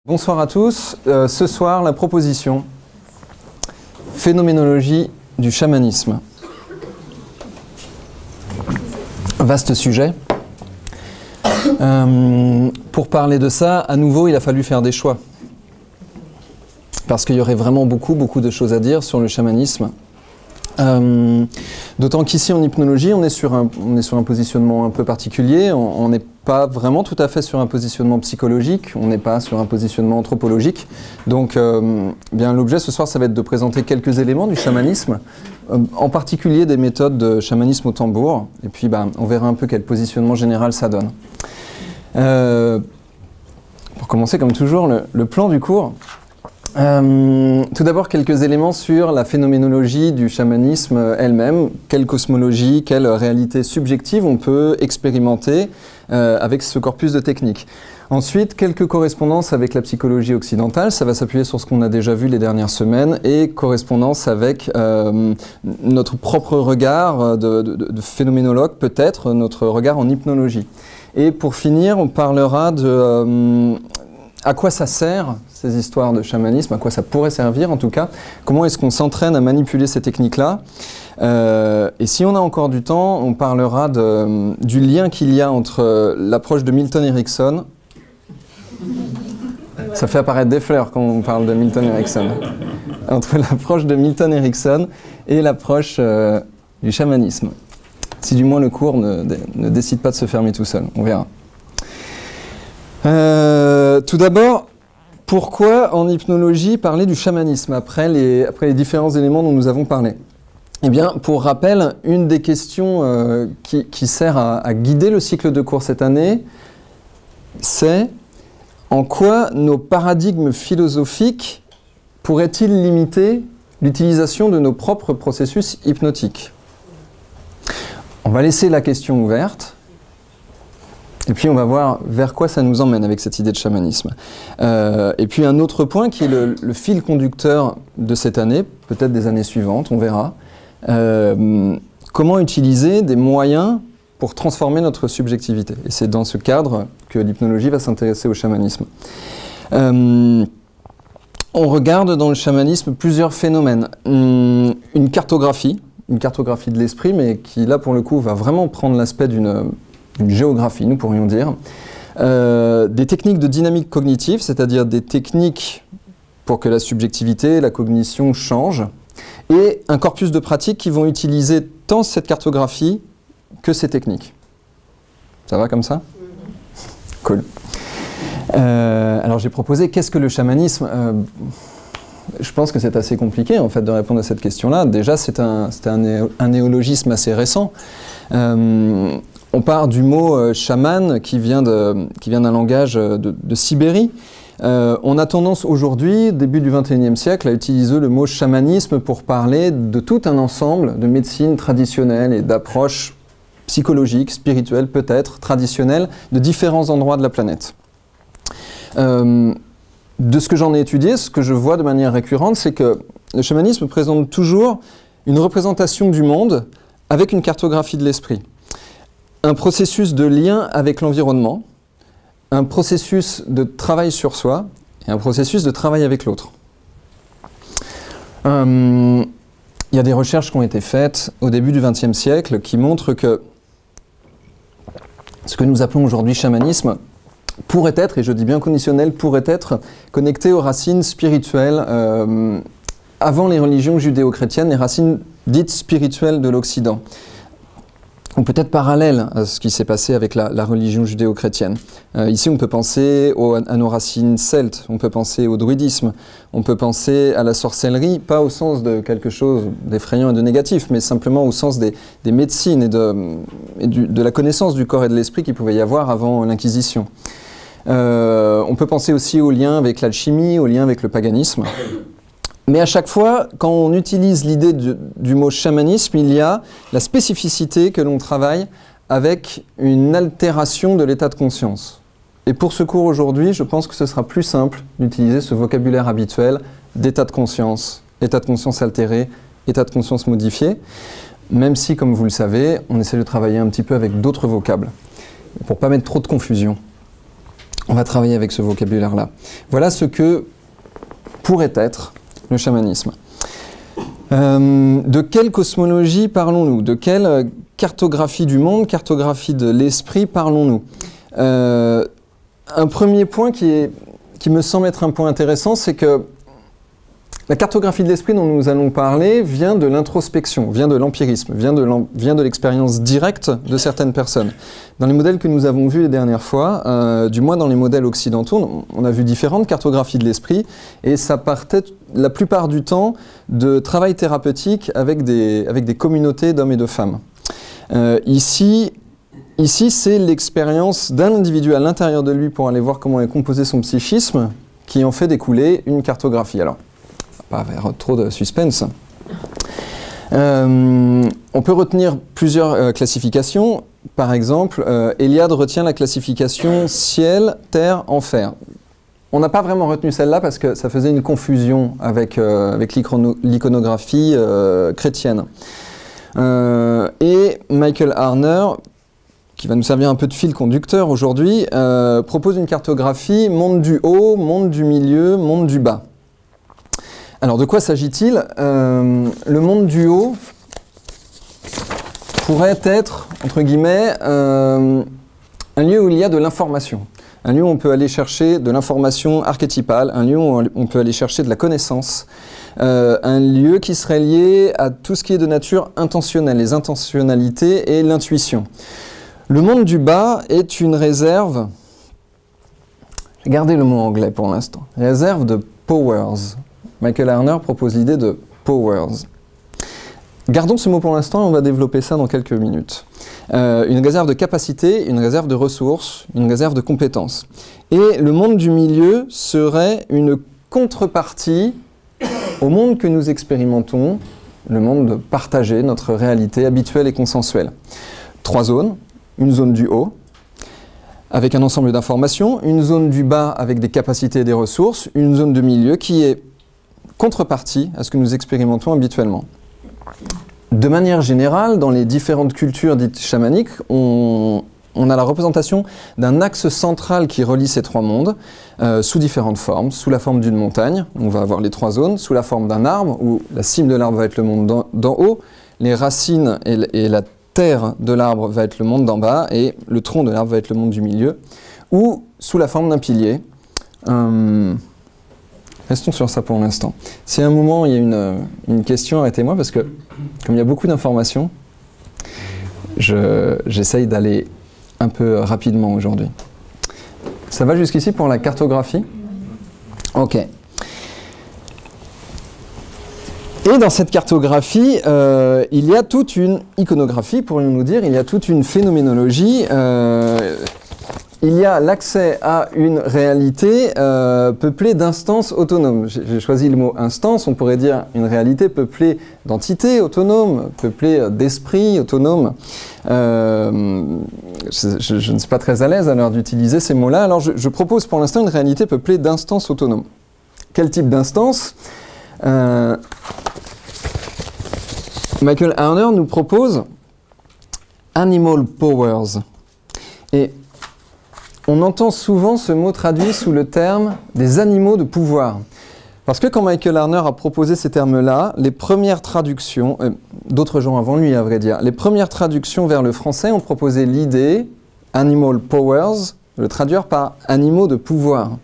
Bonsoir à tous. Ce soir, la proposition phénoménologie du chamanisme. Vaste sujet. Pour parler de ça, à nouveau, il a fallu faire des choix. Parce qu'il y aurait vraiment beaucoup de choses à dire sur le chamanisme. D'autant qu'ici en hypnologie, on est sur un positionnement un peu particulier. On n'est pas vraiment tout à fait sur un positionnement psychologique, on n'est pas sur un positionnement anthropologique. Donc bien l'objet ce soir, ça va être de présenter quelques éléments du chamanisme, en particulier des méthodes de chamanisme au tambour. Et puis on verra un peu quel positionnement général ça donne. Pour commencer, comme toujours, le plan du cours. Tout d'abord, quelques éléments sur la phénoménologie du chamanisme elle-même. Quelle cosmologie, quelle réalité subjective on peut expérimenter avec ce corpus de techniques. Ensuite, quelques correspondances avec la psychologie occidentale. Ça va s'appuyer sur ce qu'on a déjà vu les dernières semaines et correspondance avec notre propre regard de phénoménologue, peut-être, notre regard en hypnologie. Et pour finir, on parlera de à quoi ça sert, ces histoires de chamanisme, à quoi ça pourrait servir en tout cas, comment est-ce qu'on s'entraîne à manipuler ces techniques-là. Et si on a encore du temps, on parlera du lien qu'il y a entre l'approche de Milton Erickson. Ça fait apparaître des fleurs quand on parle de Milton Erickson. Entre l'approche de Milton Erickson et l'approche du chamanisme. Si du moins le cours ne décide pas de se fermer tout seul, on verra. Tout d'abord, pourquoi en hypnologie parler du chamanisme après les différents éléments dont nous avons parlé? Eh bien, pour rappel, une des questions qui sert à guider le cycle de cours cette année, c'est en quoi nos paradigmes philosophiques pourraient-ils limiter l'utilisation de nos propres processus hypnotiques? On va laisser la question ouverte. Et puis on va voir vers quoi ça nous emmène avec cette idée de chamanisme. Et puis un autre point qui est le fil conducteur de cette année, peut-être des années suivantes, on verra. Comment utiliser des moyens pour transformer notre subjectivité. Et c'est dans ce cadre que l'hypnologie va s'intéresser au chamanisme. On regarde dans le chamanisme plusieurs phénomènes. Une cartographie de l'esprit, mais qui là pour le coup va vraiment prendre l'aspect d'une géographie, nous pourrions dire, des techniques de dynamique cognitive, c'est-à-dire des techniques pour que la subjectivité, la cognition changent, et un corpus de pratiques qui vont utiliser tant cette cartographie que ces techniques. Ça va comme ça? Cool. Alors j'ai proposé, qu'est-ce que le chamanisme? Je pense que c'est assez compliqué en fait de répondre à cette question-là. Déjà, c'est un néologisme assez récent. On part du mot chaman qui vient d'un langage de Sibérie. On a tendance aujourd'hui, début du XXIe siècle, à utiliser le mot chamanisme pour parler de tout un ensemble de médecines traditionnelles et d'approches psychologiques, spirituelles peut-être, traditionnelles, de différents endroits de la planète. De ce que j'en ai étudié, ce que je vois de manière récurrente, c'est que le chamanisme présente toujours une représentation du monde avec une cartographie de l'esprit. Un processus de lien avec l'environnement, un processus de travail sur soi et un processus de travail avec l'autre. Il y a des recherches qui ont été faites au début du XXe siècle qui montrent que ce que nous appelons aujourd'hui chamanisme pourrait être, et je dis bien conditionnel, pourrait être connecté aux racines spirituelles avant les religions judéo-chrétiennes, les racines dites spirituelles de l'Occident. Ou peut-être parallèle à ce qui s'est passé avec la religion judéo-chrétienne. Ici, on peut penser à nos racines celtes, on peut penser au druidisme, on peut penser à la sorcellerie, pas au sens de quelque chose d'effrayant et de négatif, mais simplement au sens des médecines et de la connaissance du corps et de l'esprit qu'il pouvait y avoir avant l'Inquisition. On peut penser aussi au lien avec l'alchimie, au lien avec le paganisme. Mais à chaque fois, quand on utilise l'idée du mot chamanisme, il y a la spécificité que l'on travaille avec une altération de l'état de conscience. Et pour ce cours aujourd'hui, je pense que ce sera plus simple d'utiliser ce vocabulaire habituel d'état de conscience altéré, état de conscience modifié, même si, comme vous le savez, on essaie de travailler un petit peu avec d'autres vocables, pour ne pas mettre trop de confusion. On va travailler avec ce vocabulaire-là. Voilà ce que pourrait être le chamanisme. De quelle cosmologie parlons-nous? De quelle cartographie du monde, cartographie de l'esprit parlons-nous? Un premier point qui me semble être un point intéressant, c'est que la cartographie de l'esprit dont nous allons parler vient de l'introspection, vient de l'empirisme, vient de l'expérience directe de certaines personnes. Dans les modèles que nous avons vus les dernières fois, du moins dans les modèles occidentaux, on a vu différentes cartographies de l'esprit et ça partait la plupart du temps de travail thérapeutique avec des communautés d'hommes et de femmes. Ici, c'est l'expérience d'un individu à l'intérieur de lui pour aller voir comment est composé son psychisme qui en fait découler une cartographie. Alors, pas vers trop de suspense. On peut retenir plusieurs classifications. Par exemple, Eliade retient la classification ciel, terre, enfer. On n'a pas vraiment retenu celle-là parce que ça faisait une confusion avec l'iconographie chrétienne. Et Michael Harner, qui va nous servir un peu de fil conducteur aujourd'hui, propose une cartographie monde du haut, monde du milieu, monde du bas. Alors, de quoi s'agit-il? Le monde du haut pourrait être, entre guillemets, un lieu où il y a de l'information. Un lieu où on peut aller chercher de l'information archétypale, un lieu où on peut aller chercher de la connaissance, un lieu qui serait lié à tout ce qui est de nature intentionnelle, les intentionnalités et l'intuition. Le monde du bas est une réserve, j'ai gardé le mot anglais pour l'instant, réserve de powers. Michael Harner propose l'idée de powers. Gardons ce mot pour l'instant et on va développer ça dans quelques minutes. Une réserve de capacité, une réserve de ressources, une réserve de compétences. Et le monde du milieu serait une contrepartie au monde que nous expérimentons, le monde partagé, notre réalité habituelle et consensuelle. 3 zones, une zone du haut, avec un ensemble d'informations, une zone du bas avec des capacités et des ressources, une zone de milieu qui est contrepartie à ce que nous expérimentons habituellement. De manière générale, dans les différentes cultures dites chamaniques, on a la représentation d'un axe central qui relie ces 3 mondes, sous différentes formes. Sous la forme d'une montagne, on va avoir les 3 zones, sous la forme d'un arbre, où la cime de l'arbre va être le monde d'en haut, les racines et la terre de l'arbre va être le monde d'en bas, et le tronc de l'arbre va être le monde du milieu, ou sous la forme d'un pilier. Restons sur ça pour l'instant. Si à un moment il y a une question, arrêtez-moi parce que comme il y a beaucoup d'informations, j'essaye d'aller un peu rapidement aujourd'hui. Ça va jusqu'ici pour la cartographie? Ok. Et dans cette cartographie, il y a toute une iconographie, pourrions-nous dire, il y a toute une phénoménologie. Il y a l'accès à une réalité peuplée d'instances autonomes. J'ai choisi le mot instance, on pourrait dire une réalité peuplée d'entités autonomes, peuplée d'esprits autonomes. Je ne suis pas très à l'aise à l'heure d'utiliser ces mots-là, alors je propose pour l'instant une réalité peuplée d'instances autonomes. Quel type d'instance? Michael Harner nous propose Animal Powers. Et on entend souvent ce mot traduit sous le terme des animaux de pouvoir. Parce que quand Michael Harner a proposé ces termes-là, les premières traductions, d'autres gens avant lui à vrai dire, les premières traductions vers le français ont proposé l'idée, Animal Powers, de le traduire par animaux de pouvoir.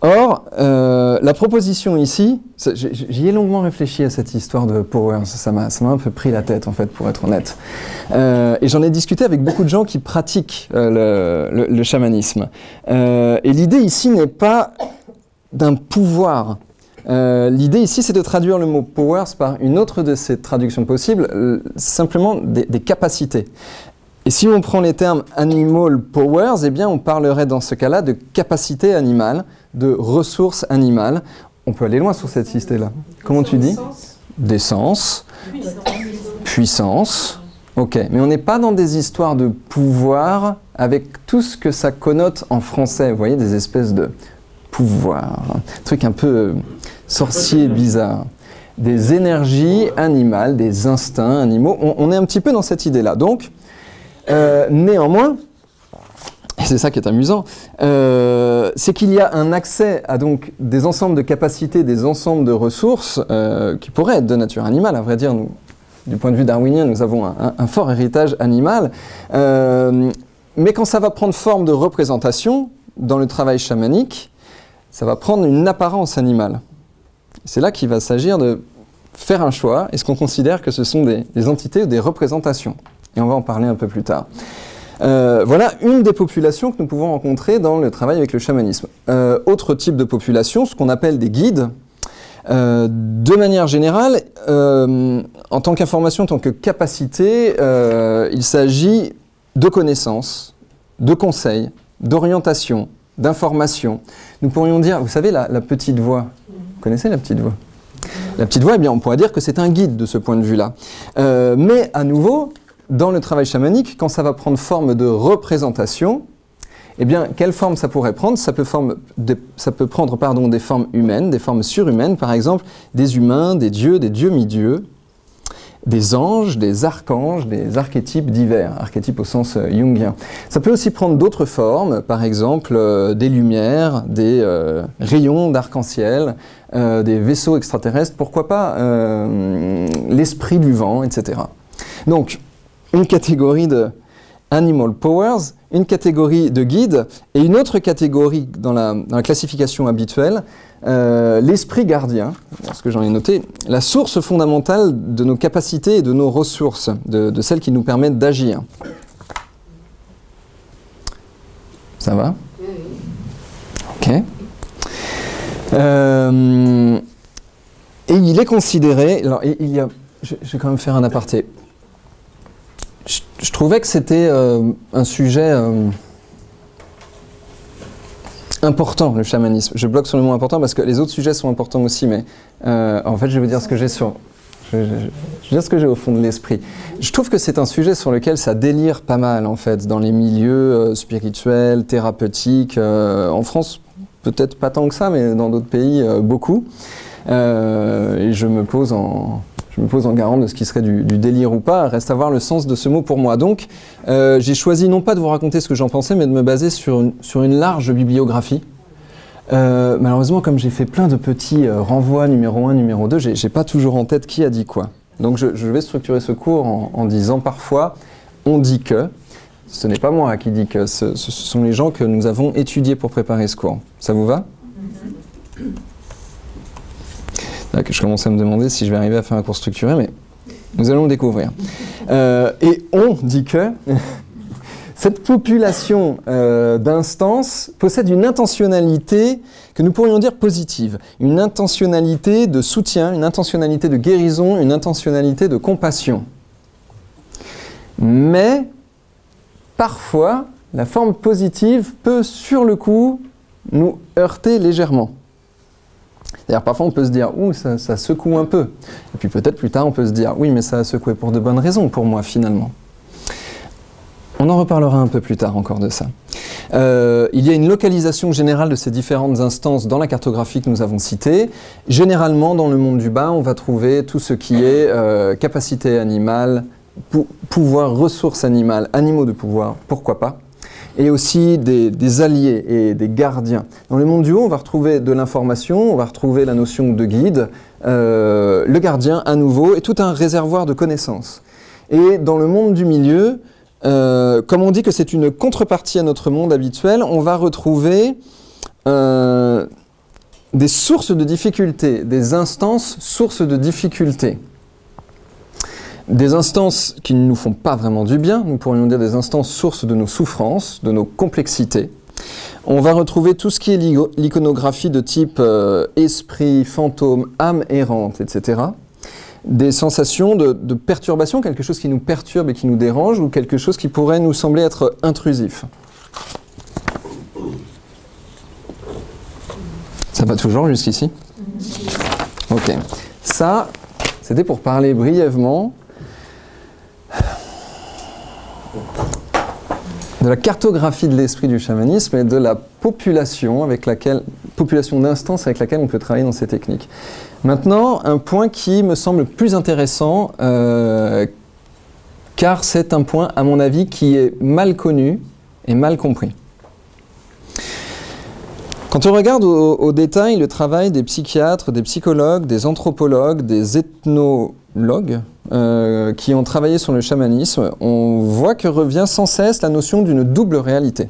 Or, la proposition ici, j'y ai longuement réfléchi à cette histoire de powers, ça m'a un peu pris la tête en fait pour être honnête. Et j'en ai discuté avec beaucoup de gens qui pratiquent le chamanisme. Et l'idée ici n'est pas d'un pouvoir. L'idée ici c'est de traduire le mot powers par une autre de ces traductions possibles, simplement des capacités. Et si on prend les termes animal powers, eh bien on parlerait dans ce cas-là de capacité animale, de ressources animales. On peut aller loin sur cette liste-là. Comment tu dis? D'essence, puissance. Ok, mais on n'est pas dans des histoires de pouvoir avec tout ce que ça connote en français. Vous voyez, des espèces de pouvoir, un truc un peu sorcier, bizarre. Des énergies animales, des instincts animaux. On est un petit peu dans cette idée-là. Donc, néanmoins, et c'est ça qui est amusant, c'est qu'il y a un accès à donc des ensembles de capacités, des ensembles de ressources qui pourraient être de nature animale. À vrai dire, nous, du point de vue darwinien, nous avons un fort héritage animal. Mais quand ça va prendre forme de représentation, dans le travail chamanique, ça va prendre une apparence animale. C'est là qu'il va s'agir de faire un choix. Est-ce qu'on considère que ce sont des entités ou des représentations? Et on va en parler un peu plus tard. Voilà une des populations que nous pouvons rencontrer dans le travail avec le chamanisme. Autre type de population, ce qu'on appelle des guides. De manière générale, en tant qu'information, en tant que capacité, il s'agit de connaissances, de conseils, d'orientation, d'information. Nous pourrions dire, vous savez, la petite voix. Vous connaissez la petite voix? La petite voix, eh bien, on pourrait dire que c'est un guide de ce point de vue-là. Mais à nouveau, dans le travail chamanique, quand ça va prendre forme de représentation, eh bien, quelle forme ça pourrait prendre? Ça peut prendre des formes humaines, des formes surhumaines, par exemple, des humains, des dieux mi-dieux, des anges, des archanges, des archétypes divers, archétypes au sens jungien. Ça peut aussi prendre d'autres formes, par exemple des lumières, des rayons d'arc-en-ciel, des vaisseaux extraterrestres, pourquoi pas l'esprit du vent, etc. Donc, une catégorie de animal powers, une catégorie de guides, et une autre catégorie dans la classification habituelle, l'esprit gardien, parce que j'en ai noté, la source fondamentale de nos capacités et de nos ressources, de celles qui nous permettent d'agir. Ça va? Ok. Et il est considéré, alors je vais quand même faire un aparté. Je trouvais que c'était un sujet important, le chamanisme. Je bloque sur le mot important parce que les autres sujets sont importants aussi, mais en fait, je vais vous dire ce que j'ai sur... Je vais dire ce que j'ai au fond de l'esprit. Je trouve que c'est un sujet sur lequel ça délire pas mal, en fait, dans les milieux spirituels, thérapeutiques. En France, peut-être pas tant que ça, mais dans d'autres pays, beaucoup. Et je me pose en garant de ce qui serait du délire ou pas. Reste à voir le sens de ce mot pour moi. Donc, j'ai choisi non pas de vous raconter ce que j'en pensais, mais de me baser sur une large bibliographie. Malheureusement, comme j'ai fait plein de petits renvois numéro 1, numéro 2, j'ai pas toujours en tête qui a dit quoi. Donc, je vais structurer ce cours en disant parfois « on dit que ». Ce n'est pas moi qui dis que, ce sont les gens que nous avons étudiés pour préparer ce cours. Ça vous va ? Là que je commence à me demander si je vais arriver à faire un cours structuré, mais nous allons le découvrir. Et on dit que cette population d'instances possède une intentionnalité que nous pourrions dire positive, une intentionnalité de soutien, une intentionnalité de guérison, une intentionnalité de compassion. Mais parfois, la forme positive peut, sur le coup, nous heurter légèrement. D'ailleurs, parfois on peut se dire « ouh, ça secoue un peu ». Et puis peut-être plus tard on peut se dire « oui, mais ça a secoué pour de bonnes raisons pour moi finalement ». On en reparlera un peu plus tard encore de ça. Il y a une localisation générale de ces différentes instances dans la cartographie que nous avons citée. Généralement, dans le monde du bas, on va trouver tout ce qui est capacité animale, pouvoir, ressources animales, animaux de pouvoir, pourquoi pas. Et aussi des alliés et des gardiens. Dans le monde du haut, on va retrouver de l'information, on va retrouver la notion de guide, le gardien à nouveau, et tout un réservoir de connaissances. Et dans le monde du milieu, comme on dit que c'est une contrepartie à notre monde habituel, on va retrouver des sources de difficultés, des instances sources de difficultés. Des instances qui ne nous font pas vraiment du bien, nous pourrions dire des instances sources de nos souffrances, de nos complexités. On va retrouver tout ce qui est l'iconographie de type esprit, fantôme, âme errante, etc. Des sensations de perturbation, quelque chose qui nous perturbe et qui nous dérange, ou quelque chose qui pourrait nous sembler être intrusif. Ça va toujours jusqu'ici? Ok. Ça, c'était pour parler brièvement de la cartographie de l'esprit du chamanisme et de la population d'instances avec laquelle on peut travailler dans ces techniques. Maintenant, un point qui me semble plus intéressant, car c'est un point, à mon avis, qui est mal connu et mal compris. Quand on regarde au détail le travail des psychiatres, des psychologues, des anthropologues, des ethnologues qui ont travaillé sur le chamanisme, on voit que revient sans cesse la notion d'une double réalité.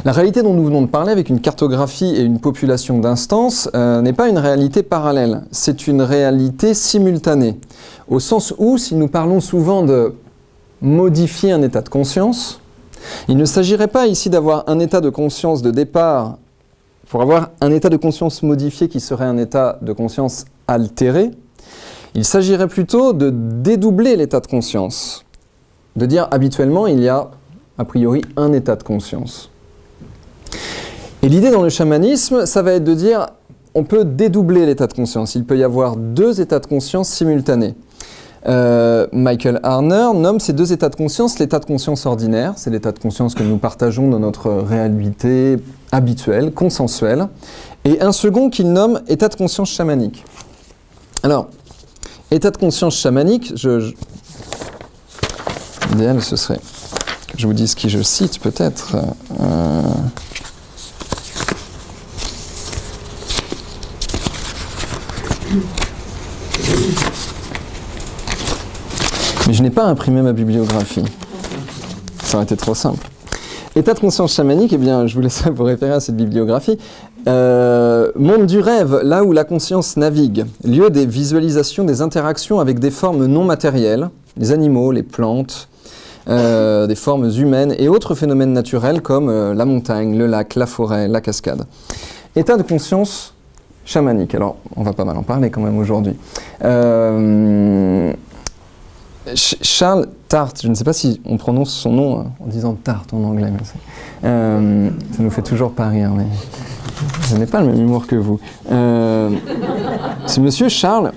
La réalité dont nous venons de parler avec une cartographie et une population d'instances n'est pas une réalité parallèle, c'est une réalité simultanée. Au sens où, si nous parlons souvent de modifier un état de conscience, il ne s'agirait pas ici d'avoir un état de conscience de départ pour avoir un état de conscience modifié qui serait un état de conscience altéré. Il s'agirait plutôt de dédoubler l'état de conscience, de dire habituellement il y a a priori un état de conscience. Et l'idée dans le chamanisme, ça va être de dire on peut dédoubler l'état de conscience, il peut y avoir deux états de conscience simultanés. Michael Harner nomme ces deux états de conscience l'état de conscience ordinaire, c'est l'état de conscience que nous partageons dans notre réalité habituelle, consensuelle, et un second qu'il nomme état de conscience chamanique. Alors, état de conscience chamanique, l'idéal ce serait que je vous dise qui je cite peut-être. Mais je n'ai pas imprimé ma bibliographie. Ça aurait été trop simple. État de conscience chamanique, eh bien, je vous laisserai vous référer à cette bibliographie. Monde du rêve, là où la conscience navigue. Lieu des visualisations, des interactions avec des formes non matérielles, les animaux, les plantes, des formes humaines et autres phénomènes naturels comme la montagne, le lac, la forêt, la cascade. État de conscience chamanique. Alors, on va pas mal en parler quand même aujourd'hui. Charles Tart, je ne sais pas si on prononce son nom en disant Tart en anglais, mais ça nous fait toujours pas rire, mais je n'ai pas le même humour que vous. Ce monsieur Charles,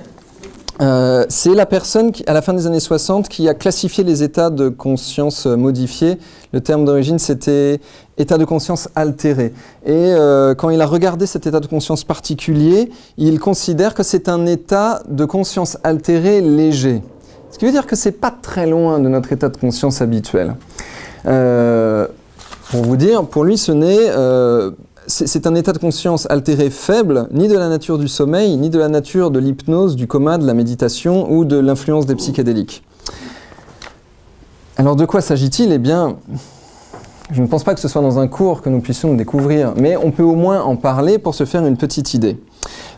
c'est la personne qui, à la fin des années 60, qui a classifié les états de conscience modifiés. Le terme d'origine, c'était état de conscience altéré. Et quand il a regardé cet état de conscience particulier, il considère que c'est un état de conscience altéré léger. Ce qui veut dire que c'est pas très loin de notre état de conscience habituel. Pour vous dire, pour lui, c'est un état de conscience altéré faible, ni de la nature du sommeil, ni de la nature de l'hypnose, du coma, de la méditation ou de l'influence des psychédéliques. Alors de quoi s'agit-il? Eh bien, je ne pense pas que ce soit dans un cours que nous puissions le découvrir, mais on peut au moins en parler pour se faire une petite idée.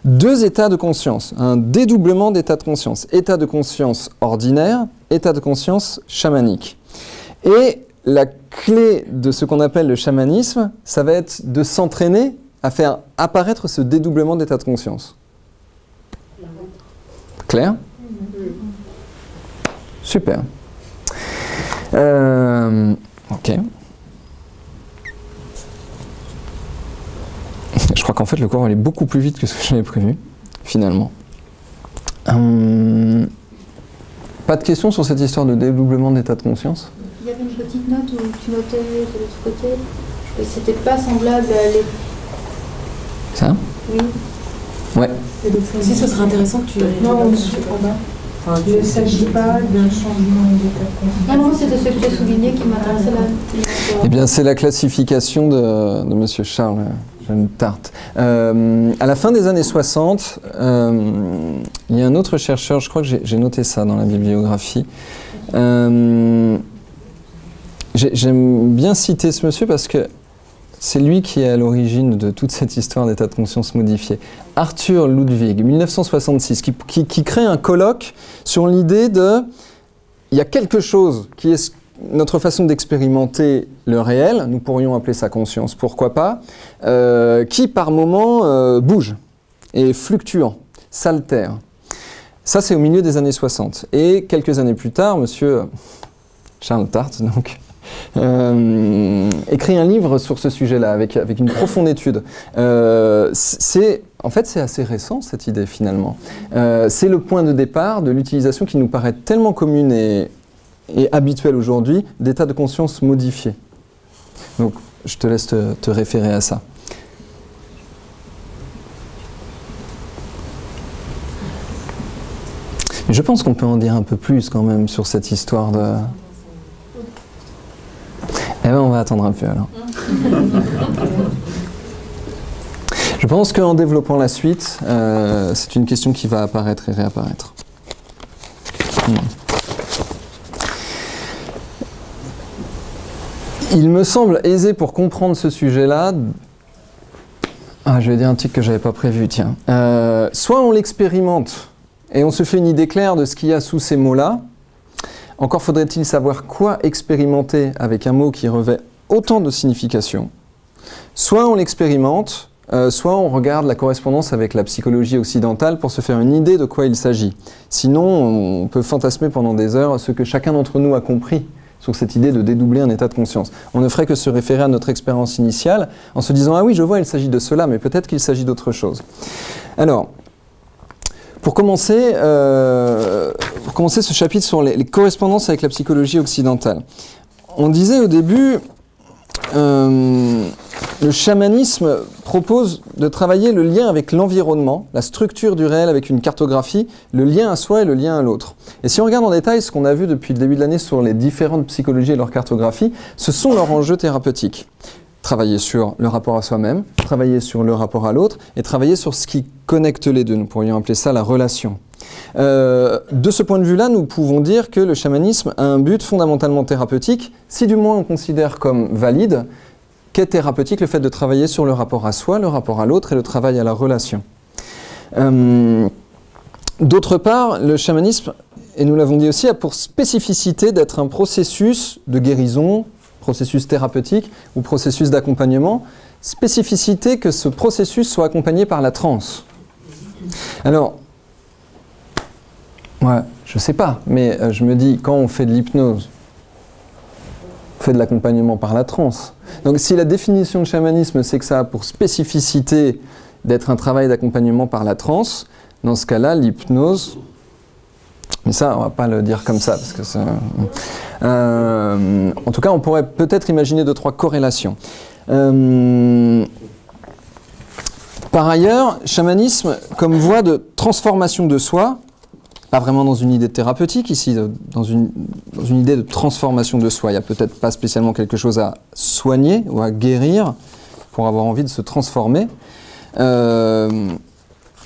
Deux états de conscience, un dédoublement d'état de conscience. État de conscience ordinaire, état de conscience chamanique. Et la clé de ce qu'on appelle le chamanisme, ça va être de s'entraîner à faire apparaître ce dédoublement d'état de conscience. Clair? Super. Ok. Je crois qu'en fait le cours va aller beaucoup plus vite que ce que j'avais prévu, finalement. Pas de questions sur cette histoire de dédoublement d'état de conscience? Il y avait une petite note où tu notais de l'autre côté que c'était pas semblable à les... Ça? Oui. Ouais. Si ce serait intéressant que tu... Non, je sais pas. Enfin, il ne s'agit pas d'un changement d'état de conscience. Non, c'était ce que tu as souligné qui m'intéressait là. Eh bien, c'est la classification de M. Charles Tart. À la fin des années 60, il y a un autre chercheur, je crois que j'ai noté ça dans la bibliographie. J'aime bien citer ce monsieur parce que c'est lui qui est à l'origine de toute cette histoire d'état de conscience modifié. Arthur Ludwig, 1966, qui crée un colloque sur l'idée de... Il y a quelque chose qui est notre façon d'expérimenter le réel, nous pourrions appeler ça conscience, pourquoi pas, qui par moments bouge, est fluctuant, s'altère. Ça, c'est au milieu des années 60. Et quelques années plus tard, monsieur Charles Tart, donc, écrit un livre sur ce sujet-là, avec une profonde étude. En fait, c'est assez récent, cette idée, finalement. C'est le point de départ de l'utilisation qui nous paraît tellement commune et habituelle aujourd'hui d'état de conscience modifié. Donc, je te laisse te référer à ça. Mais je pense qu'on peut en dire un peu plus, quand même, sur cette histoire de... Eh bien, on va attendre un peu alors. Je pense qu'en développant la suite, c'est une question qui va apparaître et réapparaître. Il me semble aisé pour comprendre ce sujet-là. Ah, je vais dire un truc que j'avais pas prévu, tiens. Soit on l'expérimente et on se fait une idée claire de ce qu'il y a sous ces mots-là. Encore faudrait-il savoir quoi expérimenter avec un mot qui revêt autant de signification. Soit on l'expérimente, soit on regarde la correspondance avec la psychologie occidentale pour se faire une idée de quoi il s'agit. Sinon, on peut fantasmer pendant des heures ce que chacun d'entre nous a compris sur cette idée de dédoubler un état de conscience. On ne ferait que se référer à notre expérience initiale en se disant « Ah oui, je vois, il s'agit de cela, mais peut-être qu'il s'agit d'autre chose. » Alors, pour commencer ce chapitre sur les correspondances avec la psychologie occidentale, on disait au début, le chamanisme propose de travailler le lien avec l'environnement, la structure du réel avec une cartographie, le lien à soi et le lien à l'autre. Et si on regarde en détail ce qu'on a vu depuis le début de l'année sur les différentes psychologies et leur cartographie, ce sont leurs enjeux thérapeutiques. Travailler sur le rapport à soi-même, travailler sur le rapport à l'autre et travailler sur ce qui connecte les deux. Nous pourrions appeler ça la relation. De ce point de vue-là, nous pouvons dire que le chamanisme a un but fondamentalement thérapeutique, si du moins on considère comme valide qu'est thérapeutique le fait de travailler sur le rapport à soi, le rapport à l'autre et le travail à la relation. D'autre part, le chamanisme, et nous l'avons dit aussi, a pour spécificité d'être un processus de guérison, processus thérapeutique ou processus d'accompagnement, spécificité que ce processus soit accompagné par la transe. Alors, ouais, je sais pas, mais je me dis, quand on fait de l'hypnose, on fait de l'accompagnement par la transe. Donc si la définition de chamanisme, c'est que ça a pour spécificité d'être un travail d'accompagnement par la transe, dans ce cas-là, l'hypnose... Mais ça, on va pas le dire comme ça, parce que ça... en tout cas, on pourrait peut-être imaginer 2-3 corrélations. Par ailleurs, chamanisme comme voie de transformation de soi, pas vraiment dans une idée thérapeutique ici, dans une idée de transformation de soi. Il n'y a peut-être pas spécialement quelque chose à soigner ou à guérir pour avoir envie de se transformer.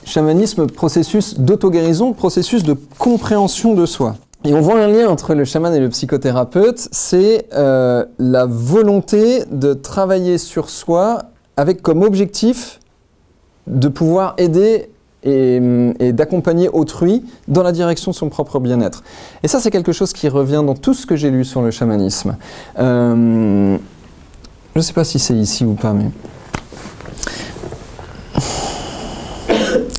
Chamanisme, processus d'auto-guérison, processus de compréhension de soi. Et on voit un lien entre le chaman et le psychothérapeute, c'est la volonté de travailler sur soi avec comme objectif de pouvoir aider et d'accompagner autrui dans la direction de son propre bien-être. Et ça, c'est quelque chose qui revient dans tout ce que j'ai lu sur le chamanisme. Je ne sais pas si c'est ici ou pas, mais...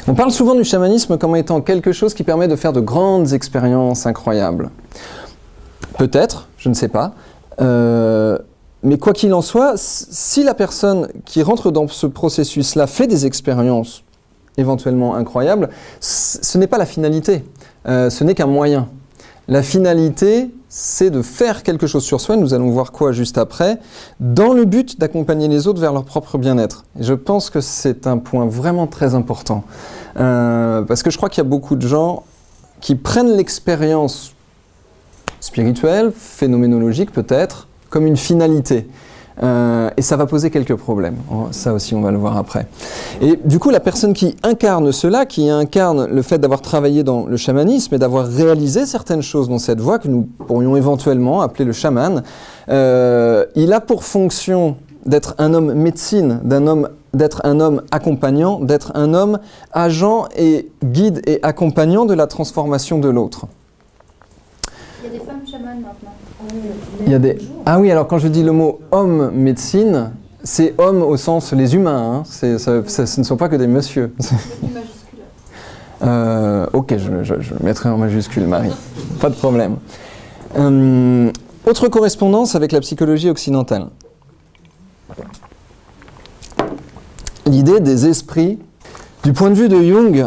On parle souvent du chamanisme comme étant quelque chose qui permet de faire de grandes expériences incroyables. Peut-être, je ne sais pas. Mais quoi qu'il en soit, si la personne qui rentre dans ce processus-là fait des expériences éventuellement incroyables, ce n'est pas la finalité. Ce n'est qu'un moyen. La finalité, c'est de faire quelque chose sur soi, nous allons voir quoi juste après, dans le but d'accompagner les autres vers leur propre bien-être. Et je pense que c'est un point vraiment très important. Parce que je crois qu'il y a beaucoup de gens qui prennent l'expérience spirituelle, phénoménologique peut-être, comme une finalité. Et ça va poser quelques problèmes. Ça aussi, on va le voir après. Et du coup, la personne qui incarne cela, qui incarne le fait d'avoir travaillé dans le chamanisme et d'avoir réalisé certaines choses dans cette voie que nous pourrions éventuellement appeler le chaman, il a pour fonction d'être un homme médecine, d'être un homme accompagnant, d'être un homme agent et guide et accompagnant de la transformation de l'autre. Il y a des femmes chamanes maintenant. Il y a des... Ah oui, alors quand je dis le mot homme médecine, c'est homme au sens les humains, hein. Ce ne sont pas que des messieurs. Ok, je le mettrai en majuscule, Marie. Pas de problème. Autre correspondance avec la psychologie occidentale. L'idée des esprits. Du point de vue de Jung,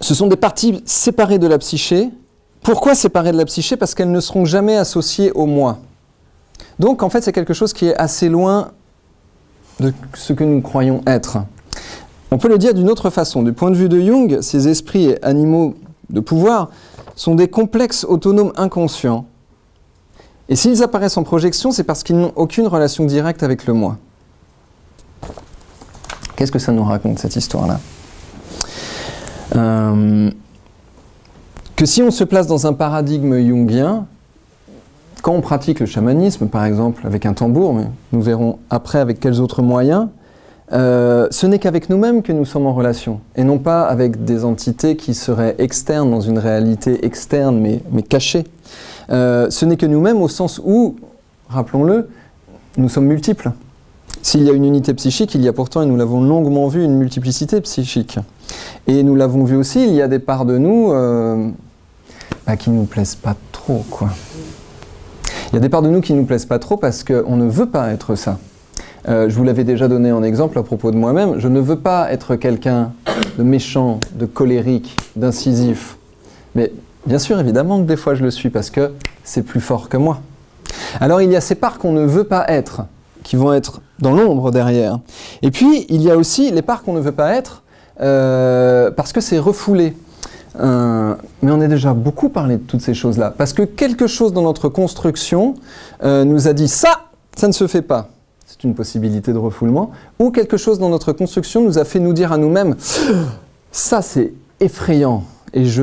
ce sont des parties séparées de la psyché. Pourquoi séparées de la psyché? Parce qu'elles ne seront jamais associées au moi. Donc en fait c'est quelque chose qui est assez loin de ce que nous croyons être. On peut le dire d'une autre façon. Du point de vue de Jung, ces esprits et animaux de pouvoir sont des complexes autonomes inconscients. Et s'ils apparaissent en projection, c'est parce qu'ils n'ont aucune relation directe avec le moi. Qu'est-ce que ça nous raconte, cette histoire-là? Que si on se place dans un paradigme jungien, quand on pratique le chamanisme, par exemple, avec un tambour, mais nous verrons après avec quels autres moyens, ce n'est qu'avec nous-mêmes que nous sommes en relation, et non pas avec des entités qui seraient externes, dans une réalité externe, mais cachée. Ce n'est que nous-mêmes au sens où, rappelons-le, nous sommes multiples. S'il y a une unité psychique, il y a pourtant, et nous l'avons longuement vu, une multiplicité psychique. Et nous l'avons vu aussi, il y a des parts de nous qui ne nous plaisent pas trop, quoi. Il y a des parts de nous qui ne nous plaisent pas trop parce qu'on ne veut pas être ça. Je vous l'avais déjà donné en exemple à propos de moi-même. Je ne veux pas être quelqu'un de méchant, de colérique, d'incisif. Mais bien sûr, évidemment que des fois je le suis parce que c'est plus fort que moi. Alors il y a ces parts qu'on ne veut pas être, qui vont être dans l'ombre derrière. Et puis il y a aussi les parts qu'on ne veut pas être parce que c'est refoulé. Mais on a déjà beaucoup parlé de toutes ces choses-là. Parce que quelque chose dans notre construction nous a dit ça ne se fait pas. C'est une possibilité de refoulement. Ou quelque chose dans notre construction nous a fait nous dire à nous-mêmes ça c'est effrayant et je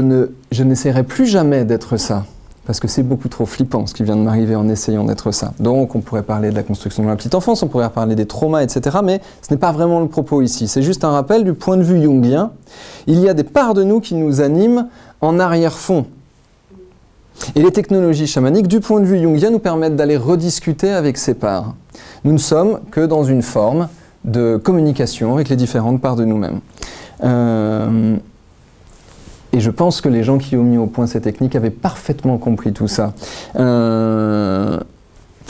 n'essaierai plus jamais d'être ça. Parce que c'est beaucoup trop flippant ce qui vient de m'arriver en essayant d'être ça. Donc on pourrait parler de la construction de la petite enfance, on pourrait parler des traumas, etc. Mais ce n'est pas vraiment le propos ici. C'est juste un rappel du point de vue jungien. Il y a des parts de nous qui nous animent en arrière-fond. Et les technologies chamaniques, du point de vue jungien, nous permettent d'aller rediscuter avec ces parts. Nous ne sommes que dans une forme de communication avec les différentes parts de nous-mêmes. Et je pense que les gens qui ont mis au point ces techniques avaient parfaitement compris tout ça. Pour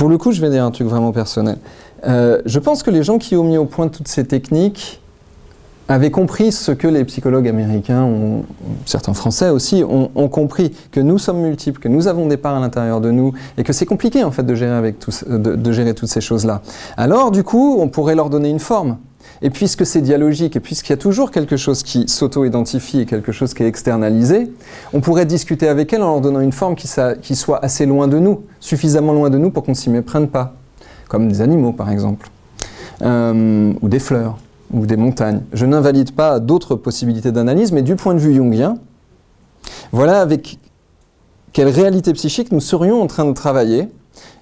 le coup, je vais dire un truc vraiment personnel. Je pense que les gens qui ont mis au point toutes ces techniques avaient compris ce que les psychologues américains, certains français aussi, ont compris, que nous sommes multiples, que nous avons des parts à l'intérieur de nous, et que c'est compliqué en fait de gérer, de gérer toutes ces choses-là. Alors du coup, on pourrait leur donner une forme. Et puisque c'est dialogique, et puisqu'il y a toujours quelque chose qui s'auto-identifie et quelque chose qui est externalisé, on pourrait discuter avec elles en leur donnant une forme qui soit assez loin de nous, suffisamment loin de nous pour qu'on ne s'y méprenne pas. Comme des animaux, par exemple. Ou des fleurs, ou des montagnes. Je n'invalide pas d'autres possibilités d'analyse, mais du point de vue jungien, voilà avec quelle réalité psychique nous serions en train de travailler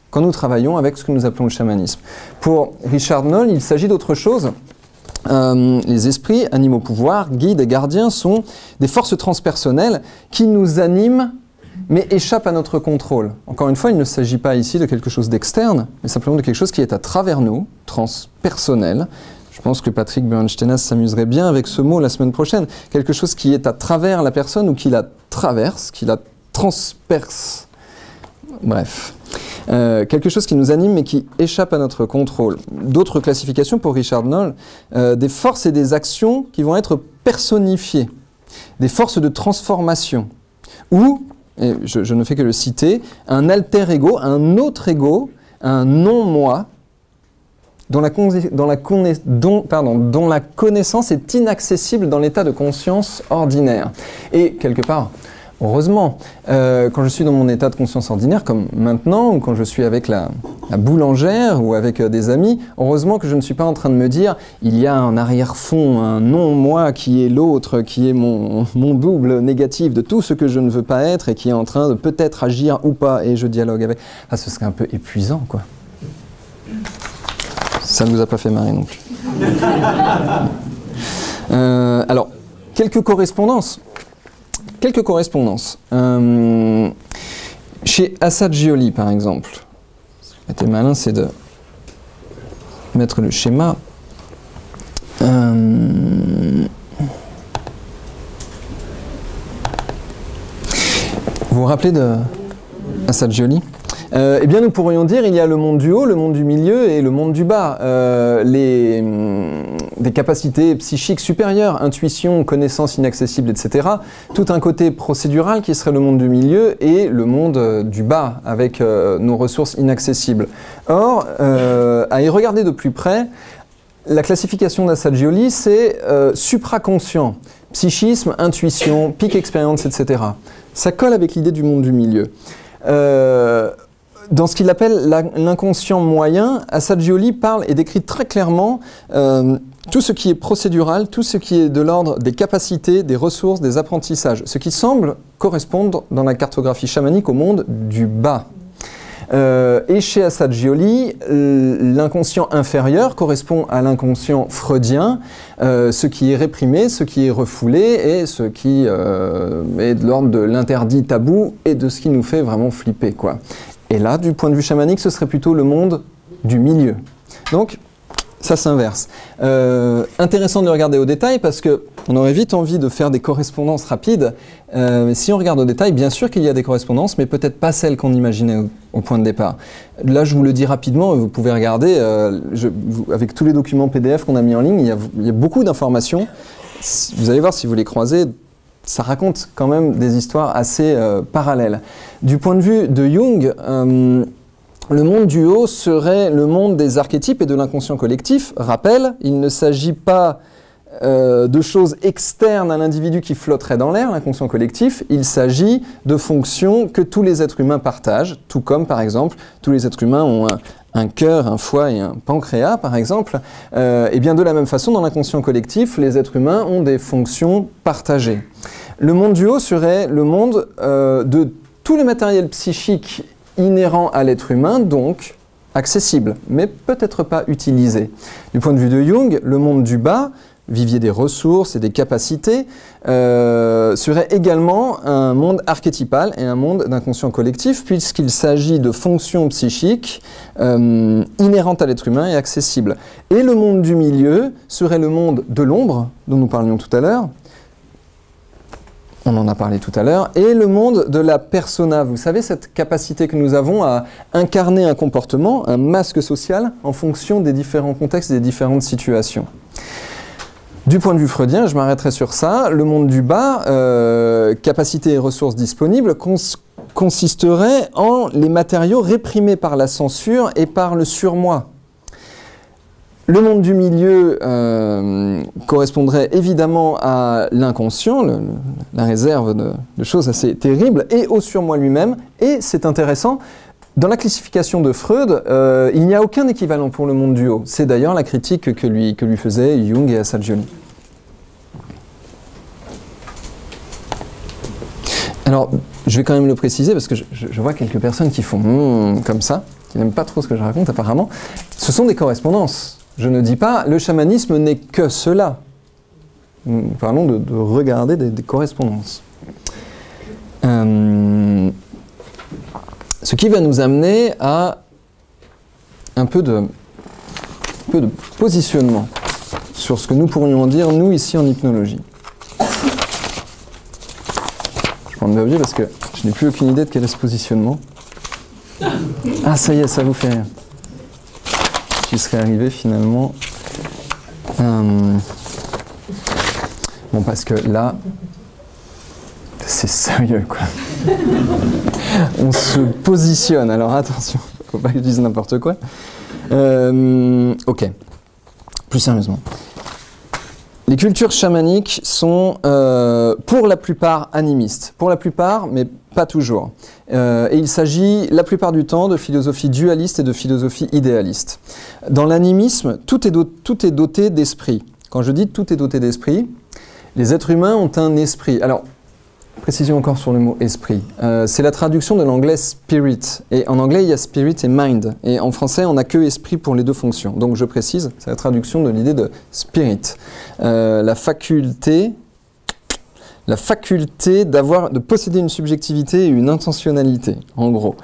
quand nous travaillons avec ce que nous appelons le chamanisme. Pour Richard Knoll, il s'agit d'autre chose. Les esprits, animaux pouvoirs, guides et gardiens sont des forces transpersonnelles qui nous animent mais échappent à notre contrôle. Encore une fois, il ne s'agit pas ici de quelque chose d'externe, mais simplement de quelque chose qui est à travers nous, transpersonnel. Je pense que Patrick Bernstein s'amuserait bien avec ce mot la semaine prochaine. Quelque chose qui est à travers la personne ou qui la traverse, qui la transperce. Bref. Quelque chose qui nous anime mais qui échappe à notre contrôle. D'autres classifications pour Richard Knoll, des forces et des actions qui vont être personnifiées, des forces de transformation, ou, et je ne fais que le citer, un alter ego, un autre ego, un non-moi, dont la connaissance est inaccessible dans l'état de conscience ordinaire. Et quelque part, heureusement, quand je suis dans mon état de conscience ordinaire, comme maintenant, ou quand je suis avec la boulangère ou avec des amis, heureusement que je ne suis pas en train de me dire il y a un arrière-fond, un non-moi qui est l'autre, qui est mon double négatif de tout ce que je ne veux pas être et qui est en train de peut-être agir ou pas, et je dialogue avec. Ah, ce serait un peu épuisant, quoi. Ça ne vous a pas fait marrer non plus. Alors, quelques correspondances. Chez Assagioli, par exemple, ce qui était malin, c'est de mettre le schéma. Vous vous rappelez de Assagioli ? Eh bien, nous pourrions dire il y a le monde du haut, le monde du milieu et le monde du bas. Des capacités psychiques supérieures, intuition, connaissance inaccessible, etc. Tout un côté procédural qui serait le monde du milieu et le monde du bas, avec nos ressources inaccessibles. Or, à y regarder de plus près, la classification d'Assagioli, c'est supraconscient, psychisme, intuition, peak experience, etc. Ça colle avec l'idée du monde du milieu. Dans ce qu'il appelle l'inconscient moyen, Assagioli parle et décrit très clairement tout ce qui est procédural, tout ce qui est de l'ordre des capacités, des ressources, des apprentissages, ce qui semble correspondre dans la cartographie chamanique au monde du bas. Et chez Assagioli, l'inconscient inférieur correspond à l'inconscient freudien, ce qui est réprimé, ce qui est refoulé et ce qui est de l'ordre de l'interdit tabou et de ce qui nous fait vraiment flipper, quoi. Et là, du point de vue chamanique, ce serait plutôt le monde du milieu. Donc, ça s'inverse. Intéressant de le regarder au détail parce qu'on aurait vite envie de faire des correspondances rapides. Mais si on regarde au détail, bien sûr qu'il y a des correspondances, mais peut-être pas celles qu'on imaginait au point de départ. Là, je vous le dis rapidement, vous pouvez regarder, avec tous les documents PDF qu'on a mis en ligne, il y a beaucoup d'informations. Vous allez voir, si vous les croisez, ça raconte quand même des histoires assez parallèles. Du point de vue de Jung, le monde du haut serait le monde des archétypes et de l'inconscient collectif. Rappel, il ne s'agit pas de choses externes à l'individu qui flotteraient dans l'air, l'inconscient collectif. Il s'agit de fonctions que tous les êtres humains partagent, tout comme, par exemple, tous les êtres humains ont un cœur, un foie et un pancréas, par exemple. Et bien de la même façon, dans l'inconscient collectif, les êtres humains ont des fonctions partagées. Le monde du haut serait le monde de tout le matériel psychique inhérent à l'être humain, donc accessible, mais peut-être pas utilisé. Du point de vue de Jung, le monde du bas, vivier des ressources et des capacités, serait également un monde archétypal et un monde d'inconscient collectif, puisqu'il s'agit de fonctions psychiques inhérentes à l'être humain et accessibles. Et le monde du milieu serait le monde de l'ombre, dont nous parlions tout à l'heure, on en a parlé tout à l'heure, et le monde de la persona. Vous savez, cette capacité que nous avons à incarner un comportement, un masque social, en fonction des différents contextes et des différentes situations. Du point de vue freudien, je m'arrêterai sur ça, le monde du bas, capacité et ressources disponibles, consisterait en les matériaux réprimés par la censure et par le surmoi. Le monde du milieu correspondrait évidemment à l'inconscient, la réserve de choses assez terribles, et au surmoi lui-même. Et c'est intéressant, dans la classification de Freud, il n'y a aucun équivalent pour le monde du haut. C'est d'ailleurs la critique que lui faisaient Jung et Assagioli. Alors, je vais quand même le préciser, parce que je vois quelques personnes qui font comme ça, qui n'aiment pas trop ce que je raconte apparemment. Ce sont des correspondances. Je ne dis pas, le chamanisme n'est que cela. Nous parlons de regarder des correspondances. Ce qui va nous amener à un peu de positionnement sur ce que nous pourrions en dire, nous, ici, en hypnologie. Je prends le papier parce que je n'ai plus aucune idée de quel est ce positionnement. Ah, ça y est, ça vous fait rien. J'y serais arrivé finalement. Bon, parce que là, c'est sérieux, quoi. On se positionne, alors attention, faut pas que je dise n'importe quoi. Ok, plus sérieusement. Les cultures chamaniques sont pour la plupart animistes. Pour la plupart, mais pas toujours. Et il s'agit la plupart du temps de philosophie dualiste et de philosophie idéaliste. Dans l'animisme, tout est doté d'esprit. Quand je dis tout est doté d'esprit, les êtres humains ont un esprit. Alors, précision encore sur le mot esprit. C'est la traduction de l'anglais spirit. Et en anglais, il y a spirit et mind. Et en français, on n'a que esprit pour les deux fonctions. Donc je précise, c'est la traduction de l'idée de spirit. La faculté de posséder une subjectivité et une intentionnalité, en gros.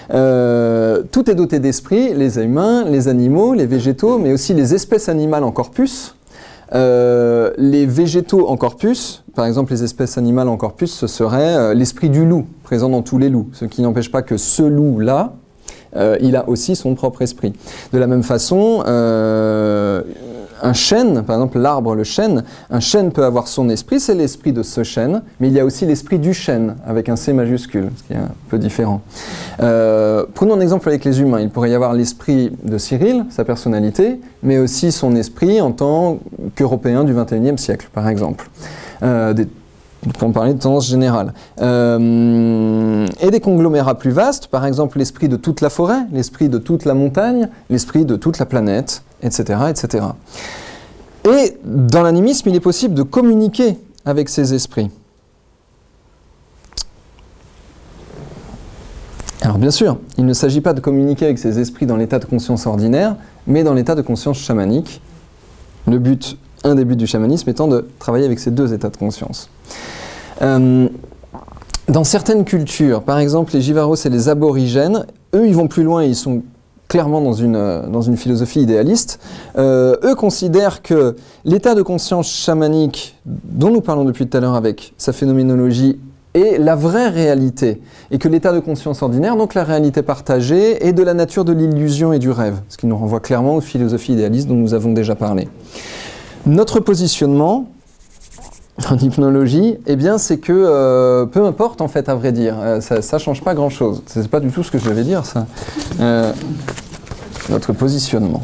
Tout est doté d'esprit, les humains, les animaux, les végétaux, mais aussi les espèces animales en corpus. Les végétaux en corpus, par exemple les espèces animales en corpus, ce serait l'esprit du loup, présent dans tous les loups, ce qui n'empêche pas que ce loup-là, il a aussi son propre esprit. De la même façon, un chêne, par exemple l'arbre, le chêne, un chêne peut avoir son esprit, c'est l'esprit de ce chêne, mais il y a aussi l'esprit du chêne, avec un C majuscule, ce qui est un peu différent. Prenons un exemple avec les humains. Il pourrait y avoir l'esprit de Cyril, sa personnalité, mais aussi son esprit en tant qu'Européen du XXIe siècle, par exemple. pour en parler de tendance générale. Et des conglomérats plus vastes, par exemple l'esprit de toute la forêt, l'esprit de toute la montagne, l'esprit de toute la planète, etc., etc. Et dans l'animisme, il est possible de communiquer avec ces esprits. Alors bien sûr, il ne s'agit pas de communiquer avec ces esprits dans l'état de conscience ordinaire, mais dans l'état de conscience chamanique. Un des buts du chamanisme étant de travailler avec ces deux états de conscience. Dans certaines cultures, par exemple les Jivaros et les aborigènes, eux ils vont plus loin, ils sont clairement dans une philosophie idéaliste. Eux considèrent que l'état de conscience chamanique, dont nous parlons depuis tout à l'heure avec sa phénoménologie, est la vraie réalité, et que l'état de conscience ordinaire, donc la réalité partagée, est de la nature de l'illusion et du rêve, ce qui nous renvoie clairement aux philosophies idéalistes dont nous avons déjà parlé. Notre positionnement en hypnologie, eh bien, c'est que peu importe en fait, à vrai dire, ça change pas grand-chose. C'est pas du tout ce que je devais dire, ça. Notre positionnement.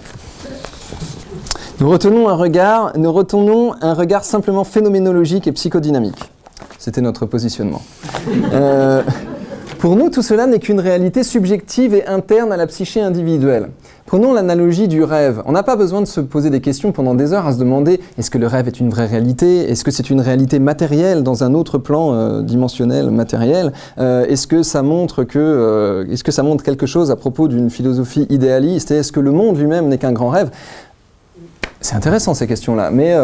Nous retenons un regard simplement phénoménologique et psychodynamique. C'était notre positionnement. Pour nous, tout cela n'est qu'une réalité subjective et interne à la psyché individuelle. Prenons l'analogie du rêve. On n'a pas besoin de se poser des questions pendant des heures à se demander est-ce que le rêve est une vraie réalité? Est-ce que c'est une réalité matérielle dans un autre plan dimensionnel, matériel? Est-ce que ça montre quelque chose à propos d'une philosophie idéaliste? Et est-ce que le monde lui-même n'est qu'un grand rêve? C'est intéressant ces questions-là, mais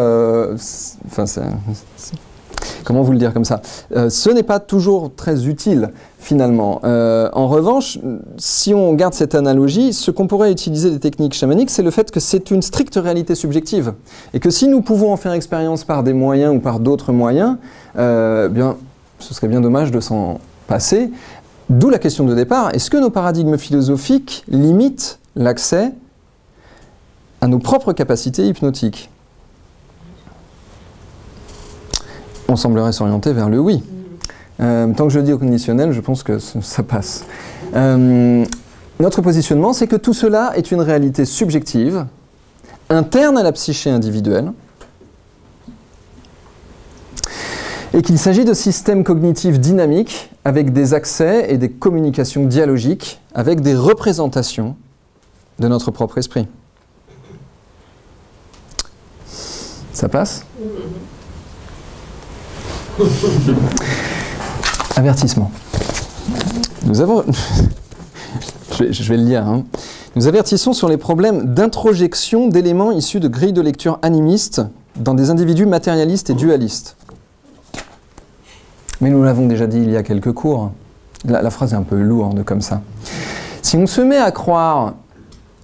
comment vous le dire comme ça? Ce n'est pas toujours très utile, finalement. En revanche, si on garde cette analogie, ce qu'on pourrait utiliser des techniques chamaniques, c'est le fait que c'est une stricte réalité subjective. Et que si nous pouvons en faire expérience par des moyens ou par d'autres moyens, bien, ce serait bien dommage de s'en passer. D'où la question de départ, est-ce que nos paradigmes philosophiques limitent l'accès à nos propres capacités hypnotiques? On semblerait s'orienter vers le oui. Tant que je le dis au conditionnel, je pense que ça passe. Notre positionnement, c'est que tout cela est une réalité subjective, interne à la psyché individuelle, et qu'il s'agit de systèmes cognitifs dynamiques avec des accès et des communications dialogiques avec des représentations de notre propre esprit. Ça passe ? Avertissement. Nous avons... je vais le lire. Hein. Nous avertissons sur les problèmes d'introjection d'éléments issus de grilles de lecture animistes dans des individus matérialistes et dualistes. Mais nous l'avons déjà dit il y a quelques cours. La phrase est un peu lourde comme ça. Si on se met à croire...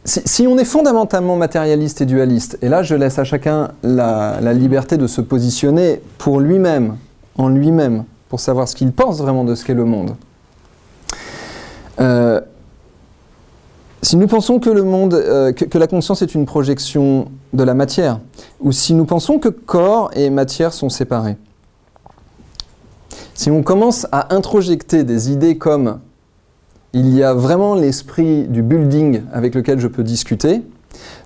Si on est fondamentalement matérialiste et dualiste, et là je laisse à chacun la liberté de se positionner pour lui-même, en lui-même, pour savoir ce qu'il pense vraiment de ce qu'est le monde. Si nous pensons que le monde, que la conscience est une projection de la matière, ou si nous pensons que corps et matière sont séparés, si on commence à introjecter des idées comme il y a vraiment l'esprit du building avec lequel je peux discuter,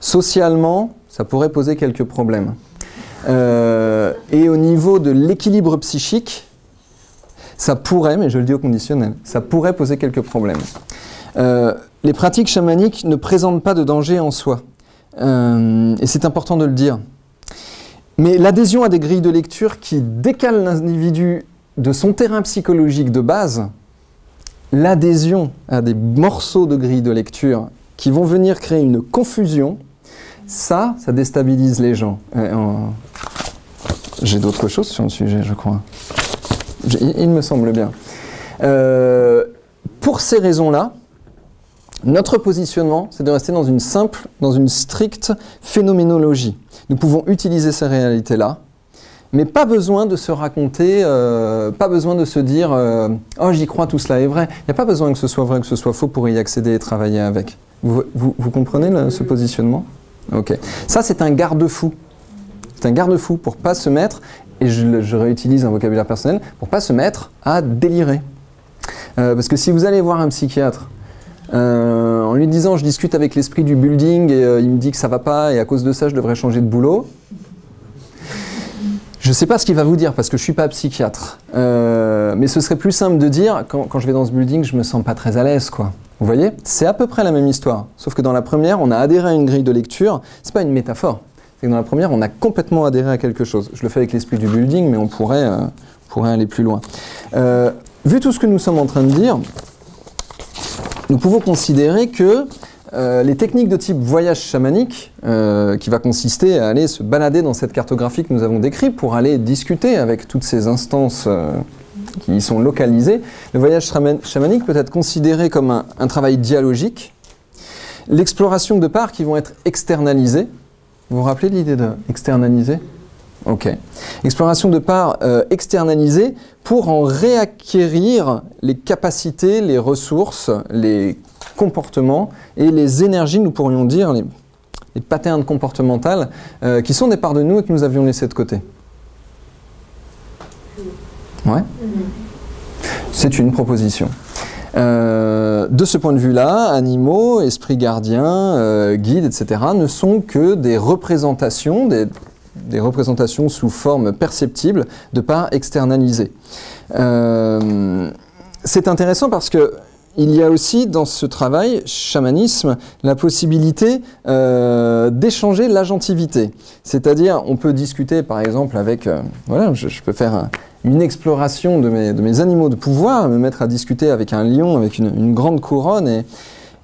socialement, ça pourrait poser quelques problèmes. Et au niveau de l'équilibre psychique, ça pourrait, mais je le dis au conditionnel, ça pourrait poser quelques problèmes. Les pratiques chamaniques ne présentent pas de danger en soi. Et c'est important de le dire. Mais l'adhésion à des grilles de lecture qui décalent l'individu de son terrain psychologique de base, l'adhésion à des morceaux de grilles de lecture qui vont venir créer une confusion, ça déstabilise les gens. J'ai d'autres choses sur le sujet, je crois. Il me semble bien. Pour ces raisons-là, notre positionnement, c'est de rester dans une stricte phénoménologie. Nous pouvons utiliser ces réalités-là, mais pas besoin de se raconter, pas besoin de se dire « Oh, j'y crois, tout cela est vrai ». Il n'y a pas besoin que ce soit vrai, que ce soit faux pour y accéder et travailler avec. Vous comprenez ce positionnement? Ok. Ça, c'est un garde-fou. C'est un garde-fou pour ne pas se mettre, et je réutilise un vocabulaire personnel, pour ne pas se mettre à délirer. Parce que si vous allez voir un psychiatre, en lui disant « Je discute avec l'esprit du building et il me dit que ça ne va pas et à cause de ça, je devrais changer de boulot », je ne sais pas ce qu'il va vous dire parce que je ne suis pas psychiatre, mais ce serait plus simple de dire quand je vais dans ce building, je ne me sens pas très à l'aise, quoi. Vous voyez? C'est à peu près la même histoire, sauf que dans la première, on a adhéré à une grille de lecture, ce n'est pas une métaphore, c'est que dans la première, on a complètement adhéré à quelque chose. Je le fais avec l'esprit du building, mais on pourrait aller plus loin. Vu tout ce que nous sommes en train de dire, nous pouvons considérer que les techniques de type voyage chamanique, qui va consister à aller se balader dans cette cartographie que nous avons décrite pour aller discuter avec toutes ces instances qui y sont localisées, le voyage chamanique peut être considéré comme un travail dialogique, l'exploration de parts qui vont être externalisées. Vous vous rappelez de l'idée d'externaliser? Ok. Exploration de parts externalisées pour en réacquérir les capacités, les ressources, les comportements et les énergies, nous pourrions dire, les patterns comportementaux qui sont des parts de nous et que nous avions laissées de côté. Ouais. C'est une proposition. De ce point de vue-là, animaux, esprits gardiens, guides, etc. ne sont que des représentations, des représentations sous forme perceptible de parts externalisées. C'est intéressant parce que il y a aussi dans ce travail, chamanisme, la possibilité d'échanger l'agentivité. C'est-à-dire, on peut discuter par exemple avec, voilà, je peux faire une exploration de mes animaux de pouvoir, me mettre à discuter avec un lion, avec une grande couronne et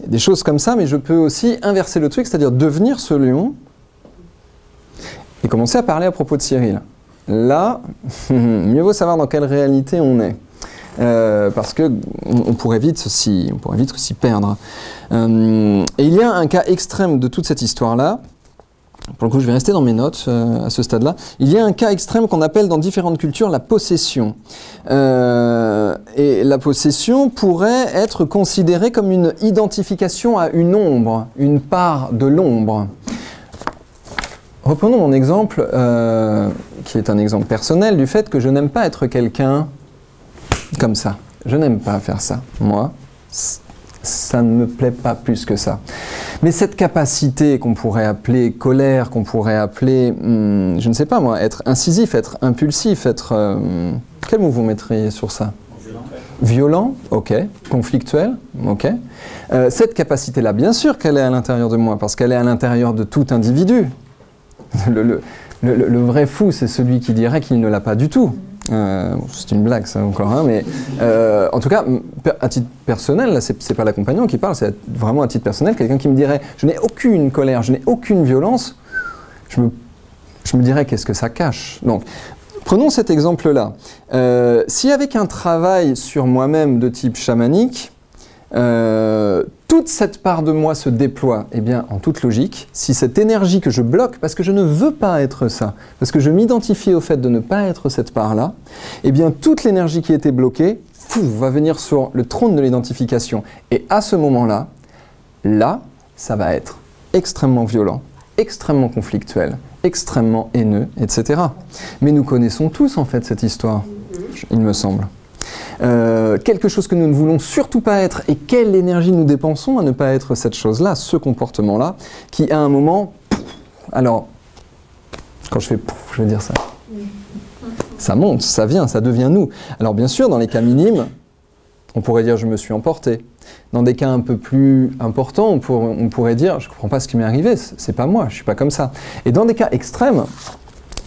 des choses comme ça, mais je peux aussi inverser le truc, c'est-à-dire devenir ce lion et commencer à parler à propos de Cyril. Là, mieux vaut savoir dans quelle réalité on est. Parce qu'on pourrait vite s'y perdre. Et il y a un cas extrême de toute cette histoire-là. Pour le coup, je vais rester dans mes notes à ce stade-là. Il y a un cas extrême qu'on appelle dans différentes cultures la possession. Et la possession pourrait être considérée comme une identification à une ombre, une part de l'ombre. Reprenons mon exemple, qui est un exemple personnel, du fait que je n'aime pas être quelqu'un comme ça. Je n'aime pas faire ça. Moi, ça ne me plaît pas plus que ça. Mais cette capacité qu'on pourrait appeler colère, qu'on pourrait appeler, je ne sais pas moi, être incisif, être impulsif, être... quel mot vous mettriez sur ça? Violent, ok. Conflictuel, ok. Cette capacité-là, bien sûr qu'elle est à l'intérieur de moi, parce qu'elle est à l'intérieur de tout individu. Le vrai fou, c'est celui qui dirait qu'il ne l'a pas du tout. C'est une blague ça encore, hein, mais en tout cas, à titre personnel, là, c'est pas l'accompagnant qui parle, c'est vraiment à titre personnel, quelqu'un qui me dirait je n'ai aucune colère, je n'ai aucune violence, je me dirais qu'est-ce que ça cache. Donc, prenons cet exemple-là. Si avec un travail sur moi-même de type chamanique, toute cette part de moi se déploie, eh bien, en toute logique, si cette énergie que je bloque, parce que je ne veux pas être ça, parce que je m'identifie au fait de ne pas être cette part-là, eh bien, toute l'énergie qui était bloquée, va venir sur le trône de l'identification. Et à ce moment-là, là, ça va être extrêmement violent, extrêmement conflictuel, extrêmement haineux, etc. Mais nous connaissons tous, en fait, cette histoire, il me semble. Quelque chose que nous ne voulons surtout pas être et quelle énergie nous dépensons à ne pas être cette chose-là, ce comportement-là, qui à un moment, alors, quand je fais je veux dire ça, ça monte, ça vient, ça devient nous. Alors bien sûr, dans les cas minimes, on pourrait dire je me suis emporté. Dans des cas un peu plus importants, on pourrait dire je ne comprends pas ce qui m'est arrivé, c'est pas moi, je suis pas comme ça. Et dans des cas extrêmes,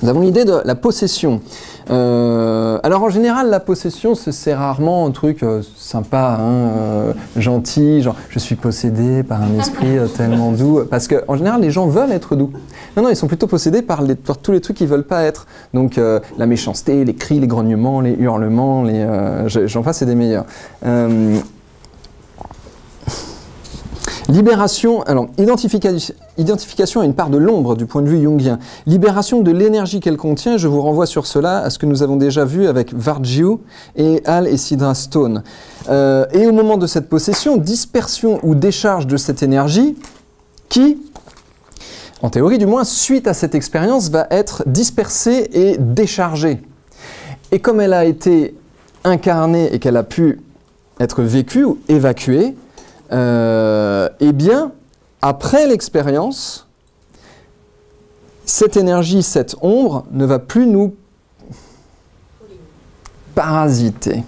nous avons l'idée de la possession. Alors en général, la possession, c'est rarement un truc sympa, hein, gentil, genre je suis possédé par un esprit tellement doux. Parce qu'en général, les gens veulent être doux. Non, ils sont plutôt possédés par tous les trucs qu'ils ne veulent pas être. Donc la méchanceté, les cris, les grognements, les hurlements, j'en passe, c'est des meilleurs. Libération, alors identification à une part de l'ombre du point de vue jungien. Libération de l'énergie qu'elle contient, je vous renvoie sur cela à ce que nous avons déjà vu avec Vargiu et Al et Sidra Stone. Et au moment de cette possession, dispersion ou décharge de cette énergie qui, en théorie du moins, suite à cette expérience, va être dispersée et déchargée. Et comme elle a été incarnée et qu'elle a pu être vécue ou évacuée, eh bien, après l'expérience, cette énergie, cette ombre ne va plus nous parasiter.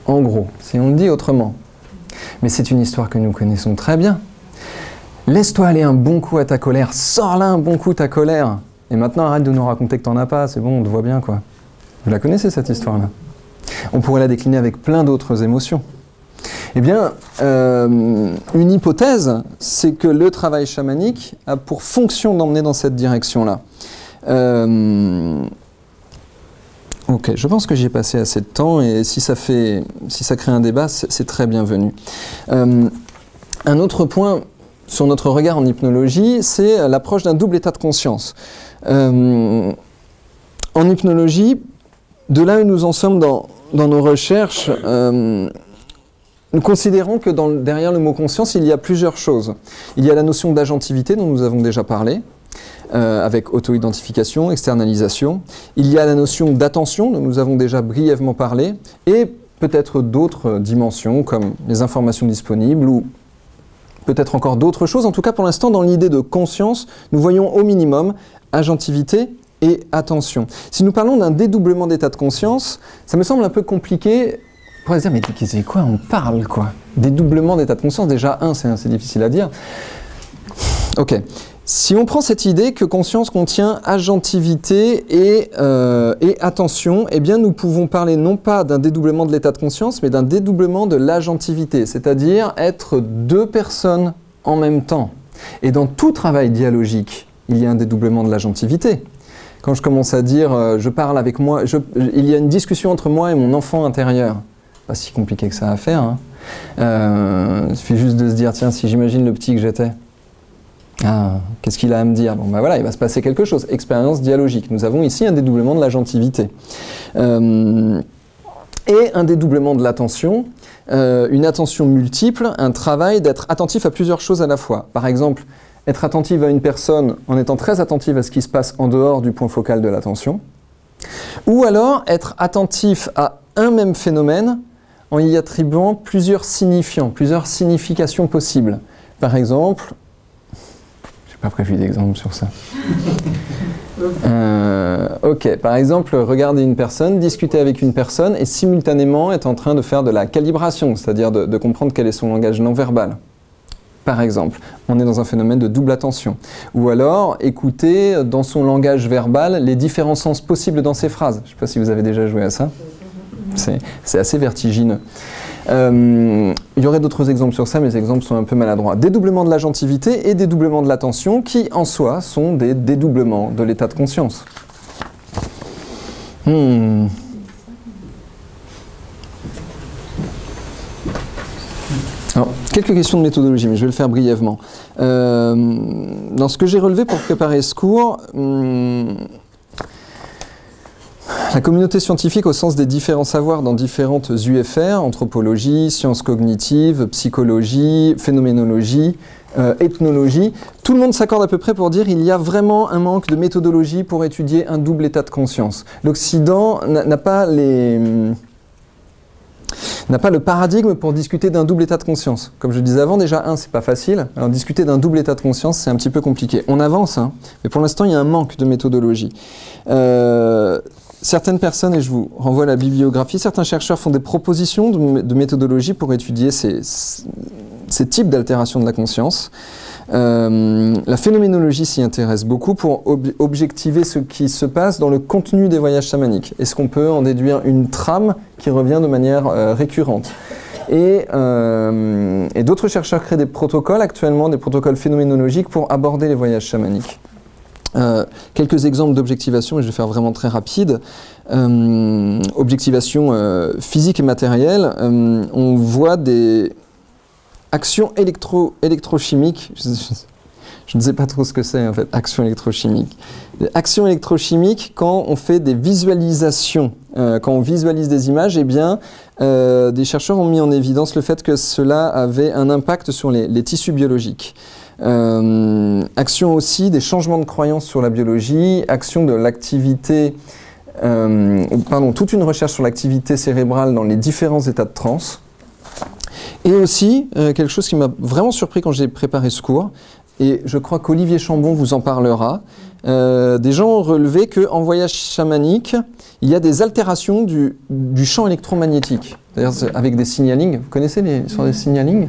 En gros, si on le dit autrement. Mais c'est une histoire que nous connaissons très bien. Laisse-toi aller un bon coup à ta colère, sors-là un bon coup ta colère. Et maintenant arrête de nous raconter que t'en as pas, c'est bon, on te voit bien quoi. Vous la connaissez cette histoire-là? On pourrait la décliner avec plein d'autres émotions. Eh bien, une hypothèse, c'est que le travail chamanique a pour fonction d'emmener dans cette direction-là. Ok, je pense que j'y ai passé assez de temps et si ça crée un débat, c'est très bienvenu. Un autre point sur notre regard en hypnologie, c'est l'approche d'un double état de conscience. En hypnologie, de là où nous en sommes dans nos recherches, nous considérons que derrière le mot conscience, il y a plusieurs choses. Il y a la notion d'agentivité dont nous avons déjà parlé, avec auto-identification, externalisation. Il y a la notion d'attention dont nous avons déjà brièvement parlé, et peut-être d'autres dimensions comme les informations disponibles ou peut-être encore d'autres choses. En tout cas, pour l'instant, dans l'idée de conscience, nous voyons au minimum agentivité et attention. Si nous parlons d'un dédoublement d'état de conscience, ça me semble un peu compliqué. On pourrait se dire, mais c'est quoi on parle quoi? Dédoublement d'état de conscience, déjà, c'est difficile à dire. Ok. Si on prend cette idée que conscience contient agentivité et attention, eh bien nous pouvons parler non pas d'un dédoublement de l'état de conscience, mais d'un dédoublement de l'agentivité, c'est-à-dire être deux personnes en même temps. Et dans tout travail dialogique, il y a un dédoublement de l'agentivité. Quand je commence à dire je parle avec moi, il y a une discussion entre moi et mon enfant intérieur. Pas si compliqué que ça à faire. Hein. Il suffit juste de se dire tiens, si j'imagine le petit que j'étais. Ah, qu'est-ce qu'il a à me dire? Bon, ben voilà, il va se passer quelque chose. Expérience dialogique. Nous avons ici un dédoublement de l'agentivité. Et un dédoublement de l'attention, une attention multiple, un travail d'être attentif à plusieurs choses à la fois. Par exemple, être attentive à une personne en étant très attentive à ce qui se passe en dehors du point focal de l'attention. Ou alors être attentif à un même phénomène en y attribuant plusieurs signifiants, plusieurs significations possibles. Par exemple, pas prévu d'exemple sur ça. Ok, par exemple, regarder une personne, discuter avec une personne et simultanément être en train de faire de la calibration, c'est-à-dire de comprendre quel est son langage non verbal. Par exemple, on est dans un phénomène de double attention. Ou alors, écouter dans son langage verbal les différents sens possibles dans ses phrases. Je ne sais pas si vous avez déjà joué à ça. C'est assez vertigineux. Il y aurait d'autres exemples sur ça, mais les exemples sont un peu maladroits. Dédoublement de l'agentivité et dédoublement de l'attention, qui en soi sont des dédoublements de l'état de conscience. Alors, quelques questions de méthodologie, mais je vais le faire brièvement. Dans ce que j'ai relevé pour préparer ce cours, la communauté scientifique au sens des différents savoirs dans différentes UFR, anthropologie, sciences cognitives, psychologie, phénoménologie, ethnologie, tout le monde s'accorde à peu près pour dire qu'il y a vraiment un manque de méthodologie pour étudier un double état de conscience. L'Occident n'a pas le paradigme pour discuter d'un double état de conscience. Comme je disais avant, déjà, c'est pas facile. Alors discuter d'un double état de conscience, c'est un petit peu compliqué. On avance, hein, mais pour l'instant, il y a un manque de méthodologie. Certaines personnes, et je vous renvoie à la bibliographie, certains chercheurs font des propositions de méthodologie pour étudier ces types d'altération de la conscience. La phénoménologie s'y intéresse beaucoup pour objectiver ce qui se passe dans le contenu des voyages chamaniques. Est-ce qu'on peut en déduire une trame qui revient de manière récurrente? Et d'autres chercheurs créent des protocoles actuellement, des protocoles phénoménologiques pour aborder les voyages chamaniques. Quelques exemples d'objectivation, et je vais faire vraiment très rapide. Objectivation physique et matérielle, on voit des actions électrochimiques. Je ne sais pas trop ce que c'est en fait, action électrochimique. Des actions électrochimiques quand on fait des visualisations, quand on visualise des images, eh bien, des chercheurs ont mis en évidence le fait que cela avait un impact sur les tissus biologiques. Action aussi des changements de croyances sur la biologie, action de l'activité, toute une recherche sur l'activité cérébrale dans les différents états de transe. Et aussi, quelque chose qui m'a vraiment surpris quand j'ai préparé ce cours, et je crois qu'Olivier Chambon vous en parlera, des gens ont relevé qu'en voyage chamanique, il y a des altérations du champ électromagnétique, c'est-à-dire avec des signalings. Vous connaissez sur des signalings?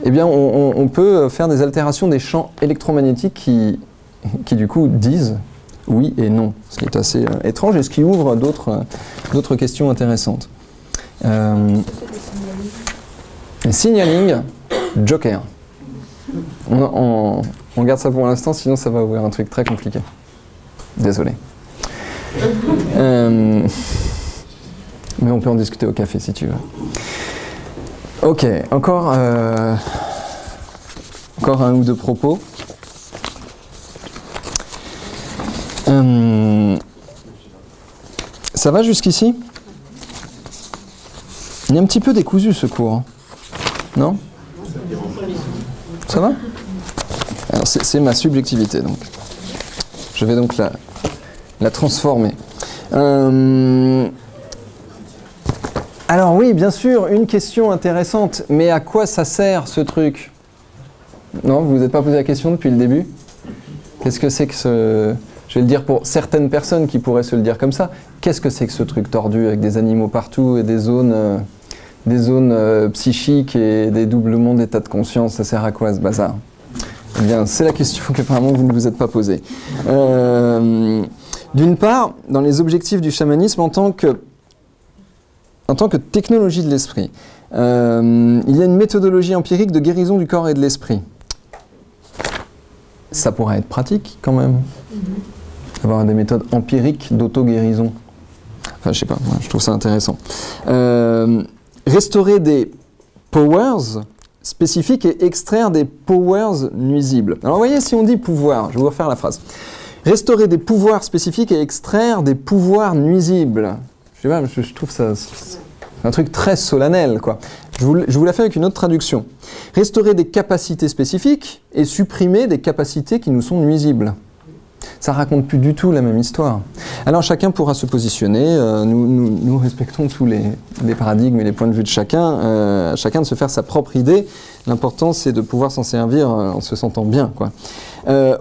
Eh bien, on peut faire des altérations des champs électromagnétiques qui du coup disent oui et non, ce qui est assez étrange et ce qui ouvre d'autres questions intéressantes. Les signalings, Joker. On garde ça pour l'instant, sinon ça va ouvrir un truc très compliqué. Désolé. Mais on peut en discuter au café si tu veux. Ok, encore un ou deux propos. Ça va jusqu'ici? Il est un petit peu décousu ce cours. Hein. Non? Ça va? Alors c'est ma subjectivité donc. Je vais donc la transformer. Alors oui, bien sûr, une question intéressante. Mais à quoi ça sert ce truc? Non, vous vous êtes pas posé la question depuis le début? Qu'est-ce que c'est que ce... Je vais le dire pour certaines personnes qui pourraient se le dire comme ça. Qu'est-ce que c'est que ce truc tordu avec des animaux partout et des zones psychiques et des doublements d'état de conscience? Ça sert à quoi ce bazar? Eh bien, c'est la question qu'apparemment vous ne vous êtes pas posée. D'une part, dans les objectifs du chamanisme en tant que technologie de l'esprit, il y a une méthodologie empirique de guérison du corps et de l'esprit. Ça pourrait être pratique quand même, d'avoir des méthodes empiriques d'auto-guérison. Enfin, je sais pas, moi, je trouve ça intéressant. Restaurer des powers spécifiques et extraire des powers nuisibles. Alors, vous voyez, si on dit pouvoir, je vais vous refaire la phrase. Restaurer des pouvoirs spécifiques et extraire des pouvoirs nuisibles. Je sais pas, je trouve ça un truc très solennel, quoi. Je vous la fais avec une autre traduction. Restaurer des capacités spécifiques et supprimer des capacités qui nous sont nuisibles. Ça raconte plus du tout la même histoire. Alors chacun pourra se positionner, nous respectons tous les paradigmes et les points de vue de chacun, chacun de se faire sa propre idée. L'important c'est de pouvoir s'en servir en se sentant bien, quoi.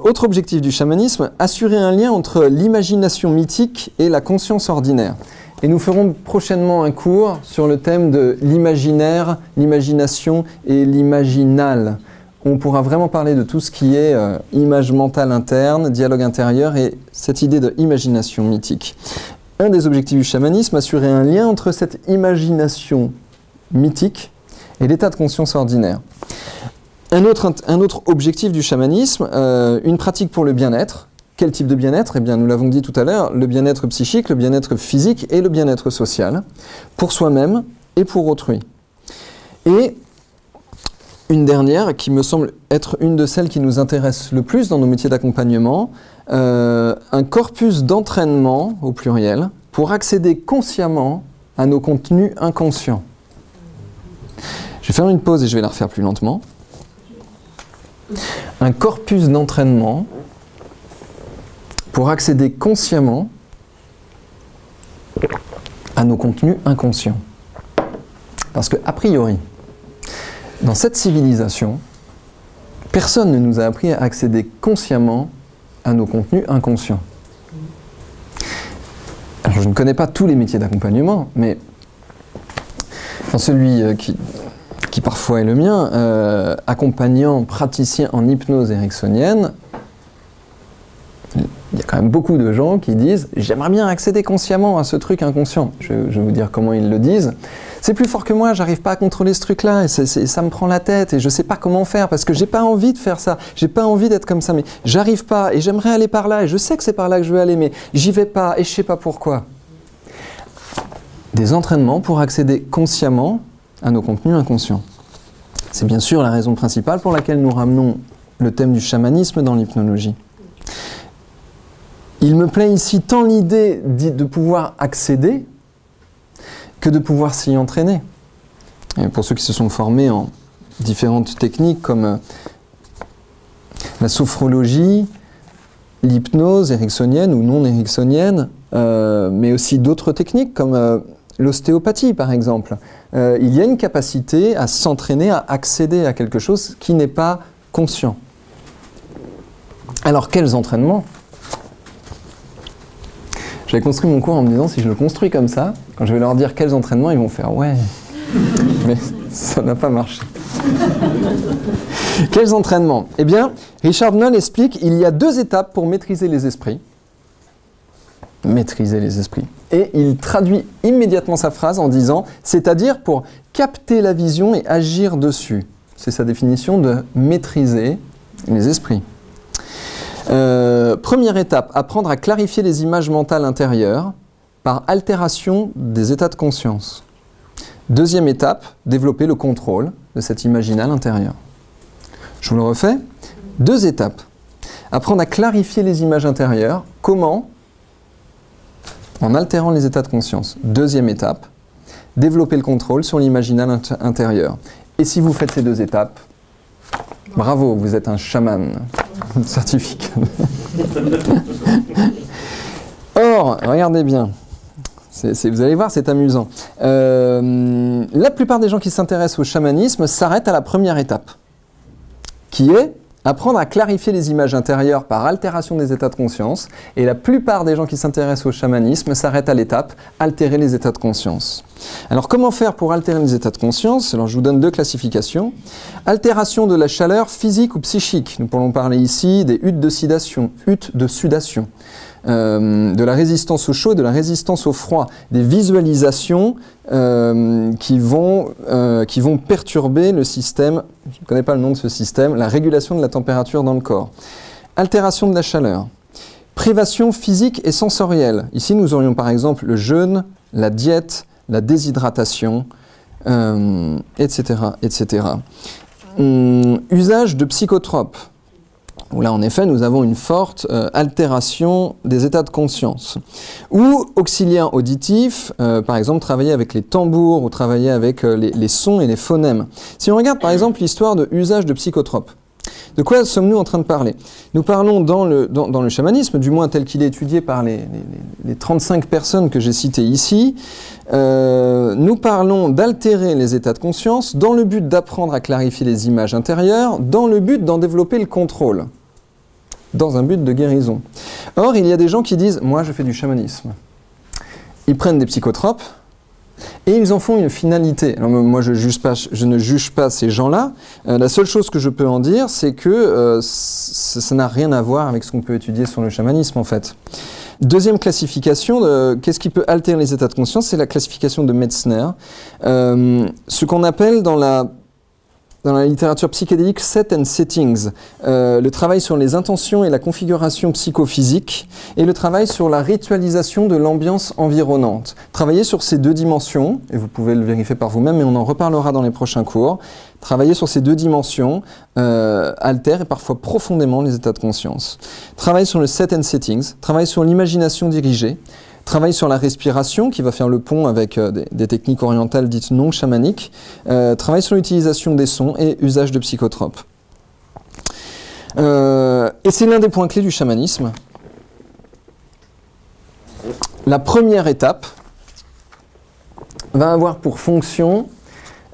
Autre objectif du chamanisme, assurer un lien entre l'imagination mythique et la conscience ordinaire. Et nous ferons prochainement un cours sur le thème de l'imaginaire, l'imagination et l'imaginal. On pourra vraiment parler de tout ce qui est image mentale interne, dialogue intérieur et cette idée de imagination mythique. Un des objectifs du chamanisme, assurer un lien entre cette imagination mythique et l'état de conscience ordinaire. Un autre objectif du chamanisme, une pratique pour le bien-être. Quel type de bien-être? Eh bien, nous l'avons dit tout à l'heure, le bien-être psychique, le bien-être physique et le bien-être social, pour soi-même et pour autrui. Et une dernière, qui me semble être une de celles qui nous intéresse le plus dans nos métiers d'accompagnement, un corpus d'entraînement, au pluriel, pour accéder consciemment à nos contenus inconscients. Je vais faire une pause et je vais la refaire plus lentement. Un corpus d'entraînement pour accéder consciemment à nos contenus inconscients. Parce que, a priori, dans cette civilisation, personne ne nous a appris à accéder consciemment à nos contenus inconscients. Alors, je ne connais pas tous les métiers d'accompagnement, mais dans celui qui parfois est le mien, accompagnant, praticien en hypnose ericksonienne, il y a quand même beaucoup de gens qui disent « j'aimerais bien accéder consciemment à ce truc inconscient ». Je vais vous dire comment ils le disent. C'est plus fort que moi, j'arrive pas à contrôler ce truc-là, et ça me prend la tête, et je sais pas comment faire, parce que j'ai pas envie de faire ça, j'ai pas envie d'être comme ça, mais j'arrive pas, et j'aimerais aller par là, et je sais que c'est par là que je veux aller, mais j'y vais pas, et je sais pas pourquoi. Des entraînements pour accéder consciemment à nos contenus inconscients. C'est bien sûr la raison principale pour laquelle nous ramenons le thème du chamanisme dans l'hypnologie. Il me plaît ici tant l'idée de pouvoir accéder que de pouvoir s'y entraîner. Et pour ceux qui se sont formés en différentes techniques comme la sophrologie, l'hypnose ericksonienne ou non ericksonienne, mais aussi d'autres techniques comme l'ostéopathie par exemple, il y a une capacité à s'entraîner, à accéder à quelque chose qui n'est pas conscient. Alors, quels entraînements? J'avais construit mon cours en me disant, si je le construis comme ça, quand je vais leur dire quels entraînements, ils vont faire « ouais ». Mais ça n'a pas marché. Quels entraînements? Eh bien, Richard Knoll explique qu'il y a 2 étapes pour maîtriser les esprits. Maîtriser les esprits. Et il traduit immédiatement sa phrase en disant « c'est-à-dire pour capter la vision et agir dessus ». C'est sa définition de maîtriser les esprits. Première étape, apprendre à clarifier les images mentales intérieures par altération des états de conscience. Deuxième étape, développer le contrôle de cet imaginal intérieur. Je vous le refais. 2 étapes. Apprendre à clarifier les images intérieures. Comment? En altérant les états de conscience. Deuxième étape, développer le contrôle sur l'imaginal intérieur. Et si vous faites ces 2 étapes, bravo, vous êtes un chaman. Certificat. Or, regardez bien. Vous allez voir, c'est amusant. La plupart des gens qui s'intéressent au chamanisme s'arrêtent à la première étape, qui est apprendre à clarifier les images intérieures par altération des états de conscience. Et la plupart des gens qui s'intéressent au chamanisme s'arrêtent à l'étape altérer les états de conscience. Alors, comment faire pour altérer les états de conscience? Alors, je vous donne 2 classifications. Altération de la chaleur physique ou psychique. Nous pourrons parler ici des huttes de sudation, de la résistance au chaud et de la résistance au froid, des visualisations qui vont perturber le système, je ne connais pas le nom de ce système, la régulation de la température dans le corps. Altération de la chaleur. Privation physique et sensorielle. Ici, nous aurions par exemple le jeûne, la diète, la déshydratation, etc., etc. Usage de psychotropes. Où là, en effet, nous avons une forte altération des états de conscience. Ou auxiliaires auditifs, par exemple, travailler avec les tambours ou travailler avec les sons et les phonèmes. Si on regarde, par exemple, l'histoire de usage de psychotropes, de quoi sommes-nous en train de parler? Nous parlons dans le chamanisme, du moins tel qu'il est étudié par les 35 personnes que j'ai citées ici, nous parlons d'altérer les états de conscience dans le but d'apprendre à clarifier les images intérieures, dans le but d'en développer le contrôle, dans un but de guérison. Or, il y a des gens qui disent « moi, je fais du chamanisme ». Ils prennent des psychotropes et ils en font une finalité. Alors, moi, je ne juge pas ces gens-là. La seule chose que je peux en dire, c'est que ça n'a rien à voir avec ce qu'on peut étudier sur le chamanisme, en fait. Deuxième classification, qu'est-ce qui peut altérer les états de conscience? C'est la classification de Metzner. Ce qu'on appelle dans la littérature psychédélique, set and settings, le travail sur les intentions et la configuration psychophysique, et le travail sur la ritualisation de l'ambiance environnante. Travailler sur ces 2 dimensions, et vous pouvez le vérifier par vous-même, mais on en reparlera dans les prochains cours, travailler sur ces 2 dimensions altère et parfois profondément les états de conscience. Travail sur le set and settings, travail sur l'imagination dirigée, travail sur la respiration, qui va faire le pont avec des techniques orientales dites non chamaniques. Travail sur l'utilisation des sons et usage de psychotropes. Et c'est l'un des points clés du chamanisme. La première étape va avoir pour fonction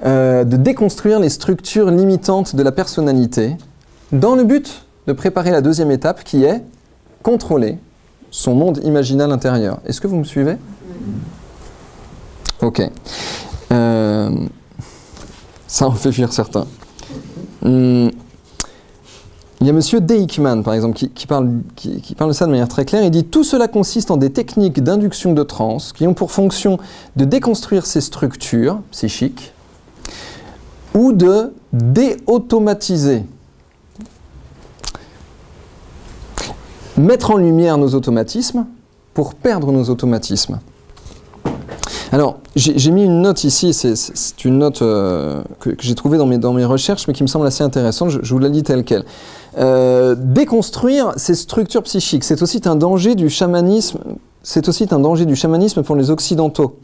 de déconstruire les structures limitantes de la personnalité dans le but de préparer la deuxième étape qui est contrôler son monde imaginal intérieur. Est-ce que vous me suivez? Ok. Ça en fait fuir certains. Il y a monsieur Deichmann, par exemple, qui parle de ça de manière très claire. Il dit « Tout cela consiste en des techniques d'induction de transe qui ont pour fonction de déconstruire ces structures psychiques ou de déautomatiser. Mettre en lumière nos automatismes pour perdre nos automatismes. » Alors, j'ai mis une note ici, c'est une note que j'ai trouvée dans mes recherches, mais qui me semble assez intéressante, je vous la lis telle quelle. Déconstruire ces structures psychiques, c'est aussi un danger du chamanisme, pour les Occidentaux.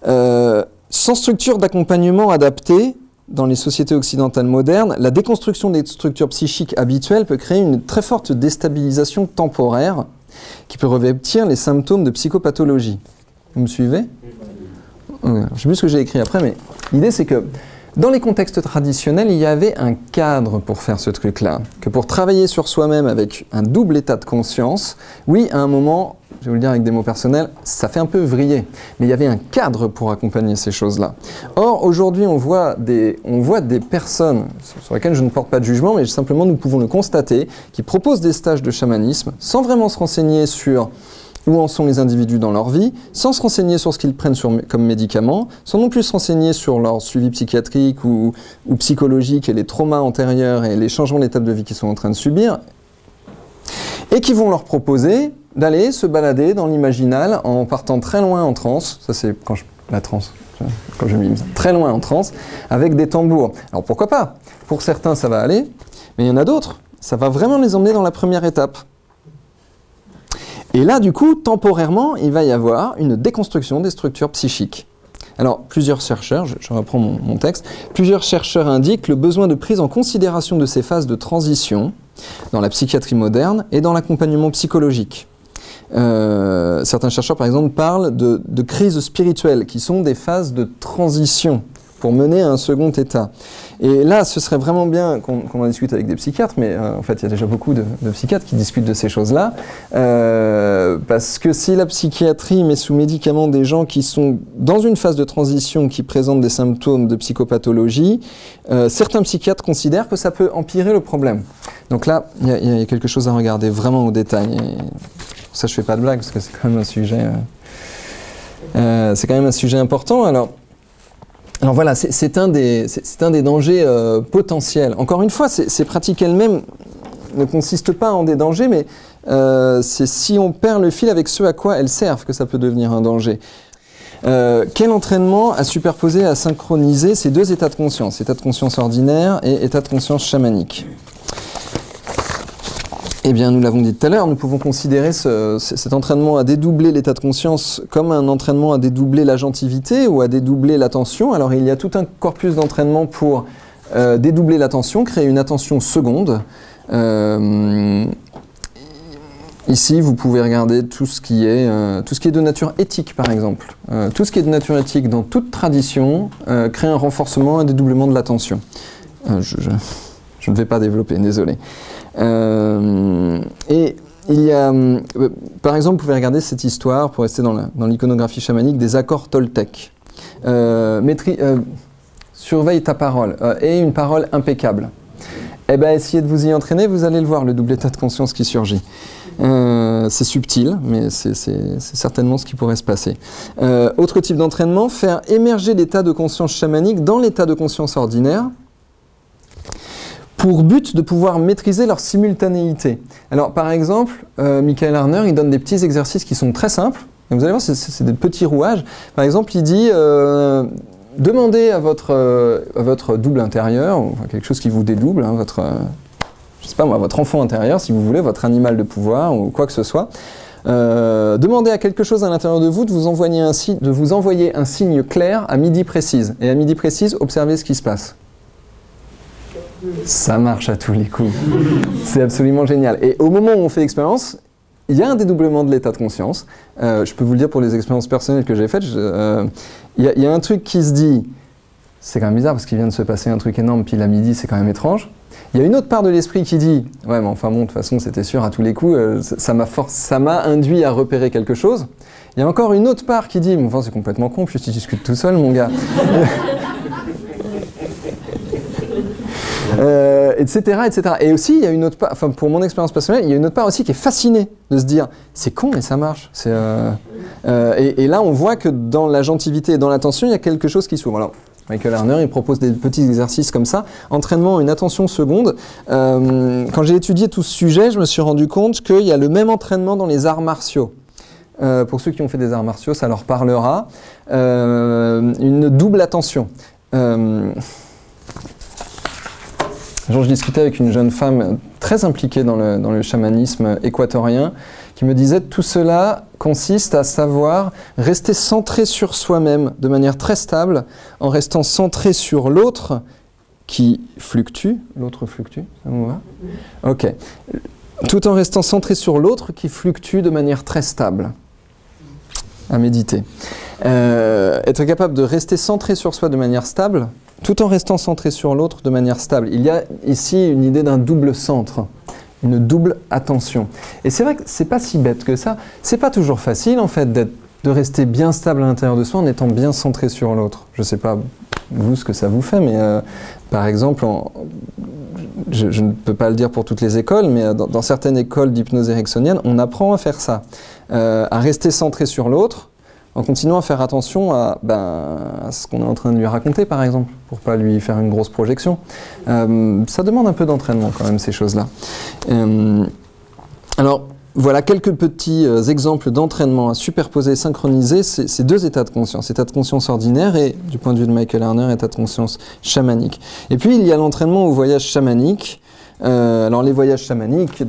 Sans structure d'accompagnement adaptée, dans les sociétés occidentales modernes, la déconstruction des structures psychiques habituelles peut créer une très forte déstabilisation temporaire qui peut revêtir les symptômes de psychopathologie. Vous me suivez? Je ne sais plus ce que j'ai écrit après, mais l'idée c'est que Dans les contextes traditionnels, il y avait un cadre pour faire ce truc-là. Que pour travailler sur soi-même avec un double état de conscience, oui, à un moment, je vais vous le dire avec des mots personnels, ça fait un peu vriller. Mais il y avait un cadre pour accompagner ces choses-là. Or, aujourd'hui, on voit des personnes sur lesquelles je ne porte pas de jugement, mais simplement nous pouvons le constater, qui proposent des stages de chamanisme sans vraiment se renseigner sur où en sont les individus dans leur vie, sans se renseigner sur ce qu'ils prennent comme médicaments, sans non plus se renseigner sur leur suivi psychiatrique ou psychologique et les traumas antérieurs et les changements d'étape de vie qu'ils sont en train de subir, et qui vont leur proposer d'aller se balader dans l'imaginal en partant très loin en transe, ça c'est la transe, quand je mime ça, très loin en transe, avec des tambours. Alors pourquoi pas? Pour certains ça va aller, mais il y en a d'autres, ça va vraiment les emmener dans la première étape. Et là, du coup, temporairement, il va y avoir une déconstruction des structures psychiques. Alors, plusieurs chercheurs, je reprends mon texte, plusieurs chercheurs indiquent le besoin de prise en considération de ces phases de transition dans la psychiatrie moderne et dans l'accompagnement psychologique. Certains chercheurs, par exemple, parlent de crises spirituelles, qui sont des phases de transition pour mener à un second état. Et là, ce serait vraiment bien qu'on en discute avec des psychiatres, mais en fait, il y a déjà beaucoup de psychiatres qui discutent de ces choses-là, parce que si la psychiatrie met sous médicaments des gens qui sont dans une phase de transition, qui présentent des symptômes de psychopathologie, certains psychiatres considèrent que ça peut empirer le problème. Donc là, il y a quelque chose à regarder vraiment au détail. Et pour ça, je ne fais pas de blague, parce que c'est quand même un sujet important. Alors voilà, c'est un des dangers potentiels. Encore une fois, ces pratiques elles-mêmes ne consistent pas en des dangers, mais c'est si on perd le fil avec ce à quoi elles servent que ça peut devenir un danger. Quel entraînement à superposer, à synchroniser ces deux états de conscience, état de conscience ordinaire et état de conscience chamanique? Eh bien, nous l'avons dit tout à l'heure, nous pouvons considérer cet entraînement à dédoubler l'état de conscience comme un entraînement à dédoubler l'agentivité ou à dédoubler l'attention. Alors, il y a tout un corpus d'entraînement pour dédoubler l'attention, créer une attention seconde. Ici, vous pouvez regarder tout ce qui est de nature éthique, par exemple. Tout ce qui est de nature éthique dans toute tradition crée un renforcement, un dédoublement de l'attention. Je ne vais pas développer, désolé. Et il y a, par exemple, vous pouvez regarder cette histoire, pour rester dans l'iconographie chamanique, des accords Toltec. Surveille ta parole, et une parole impeccable. Eh bien, essayez de vous y entraîner, vous allez le voir, le double état de conscience qui surgit. C'est subtil, mais c'est certainement ce qui pourrait se passer. Autre type d'entraînement, faire émerger l'état de conscience chamanique dans l'état de conscience ordinaire, pour but de pouvoir maîtriser leur simultanéité. Alors, par exemple, Michael Harner, il donne des petits exercices qui sont très simples. Et vous allez voir, c'est des petits rouages. Par exemple, il dit demandez à votre double intérieur, ou quelque chose qui vous dédouble, hein, je sais pas moi, votre enfant intérieur, si vous voulez, votre animal de pouvoir, ou quoi que ce soit. Demandez à quelque chose à l'intérieur de vous de vous envoyer un signe clair à midi précise. Et à midi précise, observez ce qui se passe. Ça marche à tous les coups. C'est absolument génial. Et au moment où on fait l'expérience, il y a un dédoublement de l'état de conscience. Je peux vous le dire pour les expériences personnelles que j'ai faites. Il y a un truc qui se dit, c'est quand même bizarre parce qu'il vient de se passer un truc énorme pile à midi, c'est quand même étrange. Il y a une autre part de l'esprit qui dit, ouais mais enfin bon, de toute façon c'était sûr à tous les coups, ça m'a induit à repérer quelque chose. Il y a encore une autre part qui dit, mais enfin c'est complètement con, puis tu discutes tout seul mon gars. Etc., etc. Et aussi, il y a une autre part, enfin pour mon expérience personnelle, il y a une autre part aussi qui est fascinée de se dire c'est con mais ça marche. Et là, on voit que dans l'agentivité et dans l'attention, il y a quelque chose qui s'ouvre. Alors, Michael Harner, il propose des petits exercices comme ça, entraînement, une attention seconde. Quand j'ai étudié tout ce sujet, je me suis rendu compte qu'il y a le même entraînement dans les arts martiaux. Pour ceux qui ont fait des arts martiaux, ça leur parlera. Une double attention. Un jour, je discutais avec une jeune femme très impliquée dans le chamanisme équatorien qui me disait tout cela consiste à savoir rester centré sur soi-même de manière très stable en restant centré sur l'autre qui fluctue. L'autre fluctue, ça vous va? Ok. Tout en restant centré sur l'autre qui fluctue de manière très stable. À méditer. Être capable de rester centré sur soi de manière stable, tout en restant centré sur l'autre de manière stable. Il y a ici une idée d'un double centre, une double attention. Et c'est vrai que c'est pas si bête que ça. C'est pas toujours facile en fait de rester bien stable à l'intérieur de soi en étant bien centré sur l'autre. Je sais pas vous ce que ça vous fait, mais par exemple, je ne peux pas le dire pour toutes les écoles, mais dans certaines écoles d'hypnose ericksonienne, on apprend à faire ça, à rester centré sur l'autre, en continuant à faire attention à ce qu'on est en train de lui raconter, par exemple, pour pas lui faire une grosse projection. Ça demande un peu d'entraînement quand même, ces choses-là. Alors, voilà quelques petits exemples d'entraînement à superposer et synchroniser ces deux états de conscience. État de conscience ordinaire et, du point de vue de Michael Harner, état de conscience chamanique. Et puis, il y a l'entraînement au voyage chamanique. Alors les voyages chamaniques,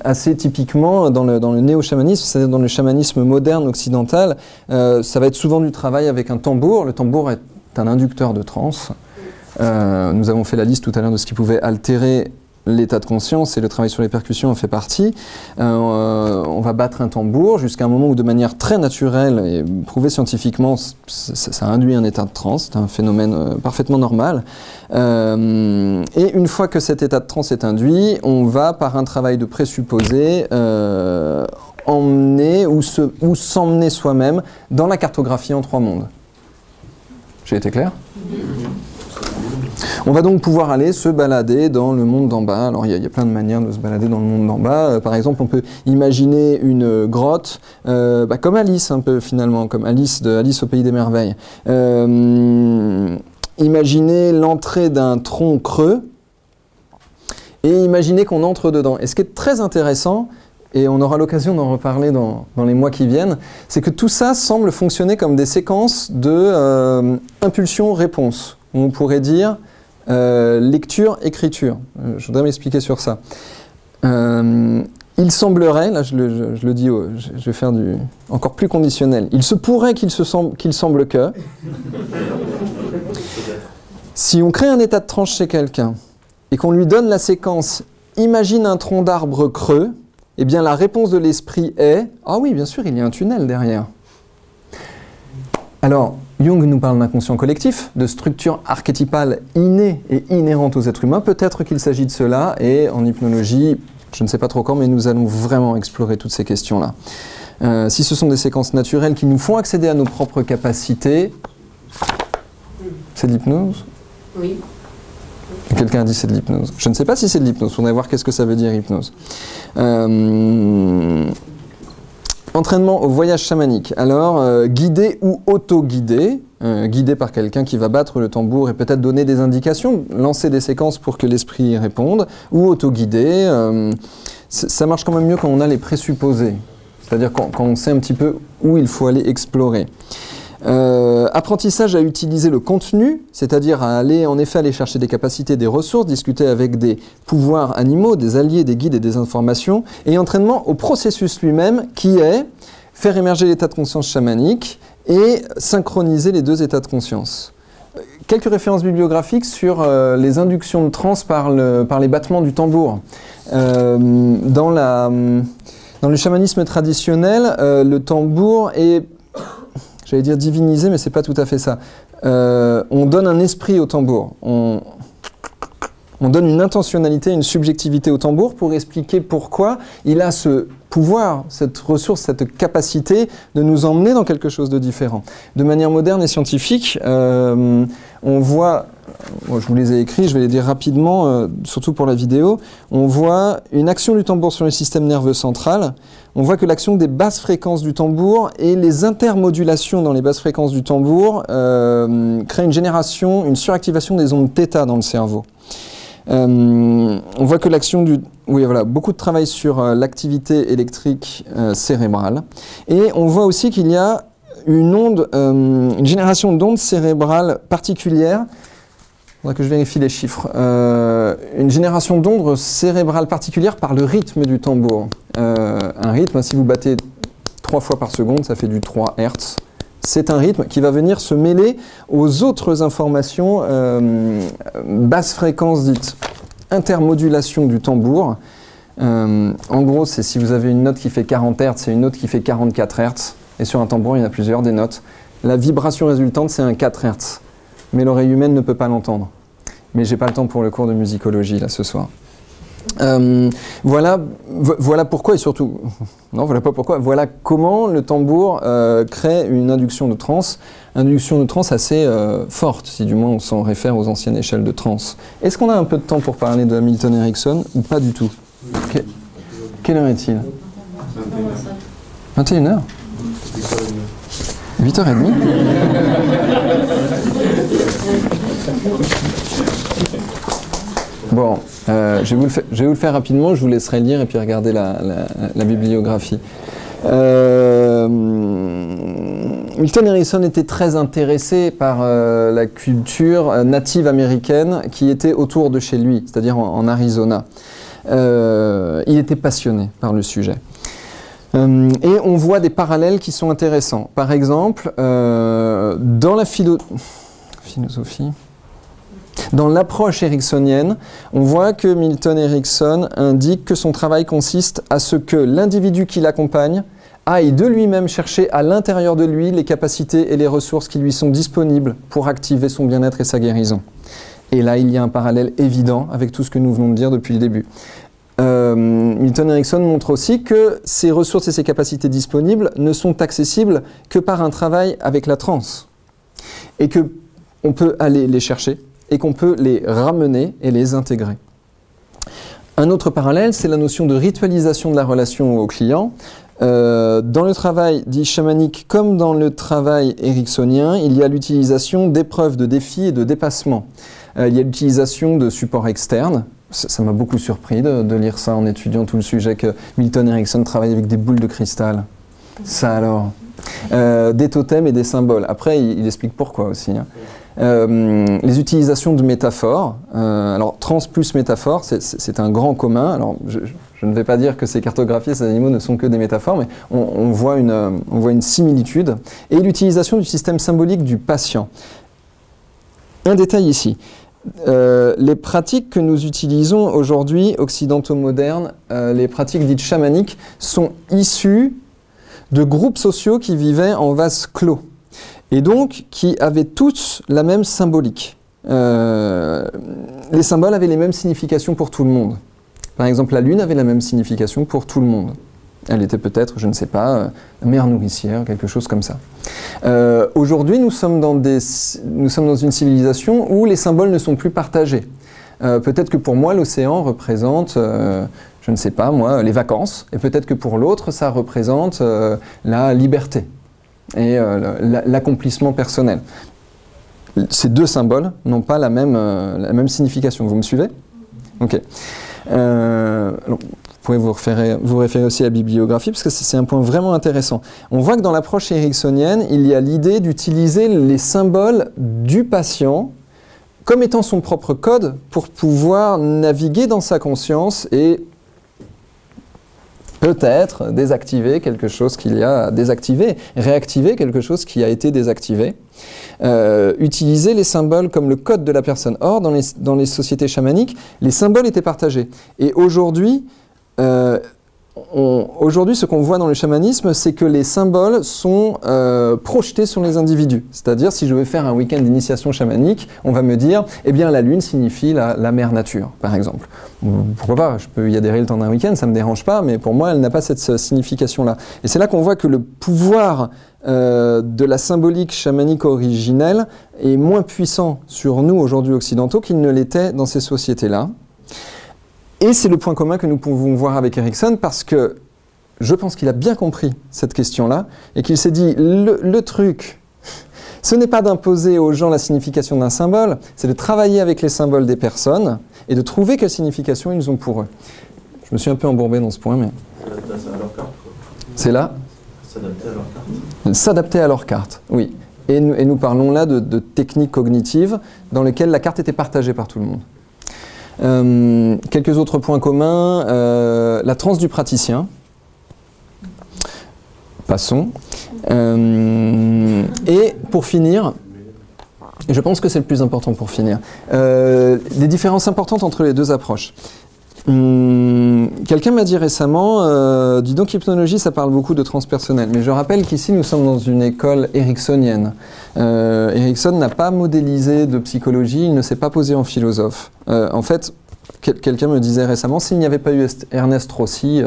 assez typiquement dans le néo-chamanisme, c'est-à-dire dans le chamanisme moderne occidental, ça va être souvent du travail avec un tambour. Le tambour est un inducteur de transe. Nous avons fait la liste tout à l'heure de ce qui pouvait altérer l'état de conscience et le travail sur les percussions en fait partie. On va battre un tambour jusqu'à un moment où de manière très naturelle et prouvée scientifiquement, ça induit un état de transe, c'est un phénomène parfaitement normal. Et une fois que cet état de transe est induit, on va par un travail de présupposé emmener ou s'emmener soi-même dans la cartographie en 3 mondes. J'ai été clair ? On va donc pouvoir aller se balader dans le monde d'en bas. Alors il y a plein de manières de se balader dans le monde d'en bas. Par exemple, on peut imaginer une grotte, comme Alice un peu finalement, comme Alice de Alice au Pays des Merveilles. Imaginez l'entrée d'un tronc creux et imaginez qu'on entre dedans. Et ce qui est très intéressant, et on aura l'occasion d'en reparler dans les mois qui viennent, c'est que tout ça semble fonctionner comme des séquences de impulsion-réponse. On pourrait dire lecture-écriture. Je voudrais m'expliquer sur ça. Il semblerait, là je le dis, je vais faire du encore plus conditionnel, il se pourrait qu'il semble que, si on crée un état de transe chez quelqu'un et qu'on lui donne la séquence « imagine un tronc d'arbre creux », eh bien la réponse de l'esprit est « ah oui, bien sûr, il y a un tunnel derrière ». Alors, Jung nous parle d'inconscient collectif, de structure archétypale innée et inhérente aux êtres humains. Peut-être qu'il s'agit de cela, et en hypnologie, je ne sais pas trop quand, mais nous allons vraiment explorer toutes ces questions-là. Si ce sont des séquences naturelles qui nous font accéder à nos propres capacités, c'est de l'hypnose ? Oui. Quelqu'un a dit c'est de l'hypnose. Je ne sais pas si c'est de l'hypnose, il faudrait voir qu'est-ce que ça veut dire hypnose. Entraînement au voyage chamanique. Alors, guidé ou auto-guidé, guidé par quelqu'un qui va battre le tambour et peut-être donner des indications, lancer des séquences pour que l'esprit réponde, ou auto-guidé, ça marche quand même mieux quand on a les présupposés, c'est-à-dire quand on sait un petit peu où il faut aller explorer. Apprentissage à utiliser le contenu, c'est-à-dire à aller en effet aller chercher des capacités, des ressources, discuter avec des pouvoirs animaux, des alliés, des guides et des informations, et entraînement au processus lui-même qui est faire émerger l'état de conscience chamanique et synchroniser les deux états de conscience. Quelques références bibliographiques sur les inductions de transe par les battements du tambour. Dans le chamanisme traditionnel, le tambour est, j'allais dire divinisé, mais c'est pas tout à fait ça. On donne un esprit au tambour. On donne une intentionnalité, une subjectivité au tambour pour expliquer pourquoi il a ce pouvoir, cette ressource, cette capacité de nous emmener dans quelque chose de différent. De manière moderne et scientifique, on voit, je vous les ai écrits, je vais les dire rapidement, surtout pour la vidéo, on voit une action du tambour sur le système nerveux central. On voit que l'action des basses fréquences du tambour et les intermodulations dans les basses fréquences du tambour créent une génération, une suractivation des ondes θ dans le cerveau. On voit que l'action du... Oui, voilà, beaucoup de travail sur l'activité électrique cérébrale. Et on voit aussi qu'il y a une génération d'ondes cérébrales particulières. Il faudra que je vérifie les chiffres. Une génération d'ondes cérébrales particulières par le rythme du tambour. Un rythme, si vous battez 3 fois par seconde, ça fait du 3 Hz. C'est un rythme qui va venir se mêler aux autres informations basse fréquence dites intermodulation du tambour. En gros, c'est si vous avez une note qui fait 40 Hz et une note qui fait 44 Hz. Et sur un tambour, il y en a plusieurs des notes. La vibration résultante, c'est un 4 Hz. mais l'oreille humaine ne peut pas l'entendre. Mais j'ai pas le temps pour le cours de musicologie là ce soir. Voilà pourquoi et surtout, non voilà pas pourquoi, voilà comment le tambour crée une induction de transe assez forte, si du moins on s'en réfère aux anciennes échelles de transe. Est-ce qu'on a un peu de temps pour parler de Milton Erickson ou pas du tout? Quelle heure est-il? 21h. 8h30. Bon, je vais vous le faire rapidement, je vous laisserai lire et puis regarder la bibliographie. Milton Erickson était très intéressé par la culture native américaine qui était autour de chez lui, c'est-à-dire en Arizona. Il était passionné par le sujet. Et on voit des parallèles qui sont intéressants. Par exemple, dans la philosophie, dans l'approche ericksonienne, on voit que Milton Erickson indique que son travail consiste à ce que l'individu qui l'accompagne aille de lui-même chercher à l'intérieur de lui les capacités et les ressources qui lui sont disponibles pour activer son bien-être et sa guérison. Et là, il y a un parallèle évident avec tout ce que nous venons de dire depuis le début. Milton Erickson montre aussi que ces ressources et ces capacités disponibles ne sont accessibles que par un travail avec la transe. Et qu'on peut aller les chercher et qu'on peut les ramener et les intégrer. Un autre parallèle, c'est la notion de ritualisation de la relation au client. Dans le travail dit chamanique comme dans le travail ericksonien, il y a l'utilisation d'épreuves, de défis et de dépassements. Il y a l'utilisation de supports externes. Ça m'a beaucoup surpris de lire ça en étudiant tout le sujet que Milton Erickson travaille avec des boules de cristal. Ça alors. Des totems et des symboles. Après, il explique pourquoi aussi. Hein. Les utilisations de métaphores. Alors, trans plus métaphore, c'est un grand commun. Alors, je ne vais pas dire que ces cartographies, ces animaux ne sont que des métaphores, mais on voit une similitude. Et l'utilisation du système symbolique du patient. Un détail ici. Les pratiques que nous utilisons aujourd'hui, occidentaux modernes, les pratiques dites chamaniques, sont issues de groupes sociaux qui vivaient en vase clos et donc qui avaient tous la même symbolique. Les symboles avaient les mêmes significations pour tout le monde. Par exemple, la lune avait la même signification pour tout le monde. Elle était peut-être, je ne sais pas, mère nourricière, quelque chose comme ça. Aujourd'hui, nous sommes dans une civilisation où les symboles ne sont plus partagés. Peut-être que pour moi, l'océan représente, je ne sais pas moi, les vacances, et peut-être que pour l'autre, ça représente la liberté et l'accomplissement personnel. Ces deux symboles n'ont pas la même signification. Vous me suivez? Ok. Alors, vous pouvez vous référer aussi à la bibliographie parce que c'est un point vraiment intéressant. On voit que dans l'approche ericksonienne, il y a l'idée d'utiliser les symboles du patient comme étant son propre code pour pouvoir naviguer dans sa conscience et peut-être désactiver quelque chose qu'il y a désactivé, réactiver quelque chose qui a été désactivé. Utiliser les symboles comme le code de la personne. Or, dans les sociétés chamaniques, les symboles étaient partagés. Et aujourd'hui, ce qu'on voit dans le chamanisme, c'est que les symboles sont projetés sur les individus. C'est-à-dire, si je veux faire un week-end d'initiation chamanique, on va me dire, eh bien, la lune signifie la mère nature, par exemple. Pourquoi pas? Je peux y adhérer le temps d'un week-end, ça ne me dérange pas, mais pour moi, elle n'a pas cette signification-là. Et c'est là qu'on voit que le pouvoir de la symbolique chamanique originelle est moins puissant sur nous, aujourd'hui occidentaux, qu'il ne l'était dans ces sociétés-là. Et c'est le point commun que nous pouvons voir avec Erickson parce que je pense qu'il a bien compris cette question-là et qu'il s'est dit le truc, ce n'est pas d'imposer aux gens la signification d'un symbole, c'est de travailler avec les symboles des personnes et de trouver quelle signification ils ont pour eux. Je me suis un peu embourbé dans ce point, mais... C'est là. S'adapter à leur carte. S'adapter à leur carte, oui. Et nous parlons là de techniques cognitives dans lesquelles la carte était partagée par tout le monde. Quelques autres points communs, la transe du praticien. Passons. Et pour finir, je pense que c'est le plus important pour finir, des différences importantes entre les deux approches. Quelqu'un m'a dit récemment, dis donc hypnologie, ça parle beaucoup de transpersonnel. Mais je rappelle qu'ici, nous sommes dans une école ericksonienne. Erickson n'a pas modélisé de psychologie, il ne s'est pas posé en philosophe. En fait, quelqu'un me disait récemment, s'il n'y avait pas eu Ernest Rossi,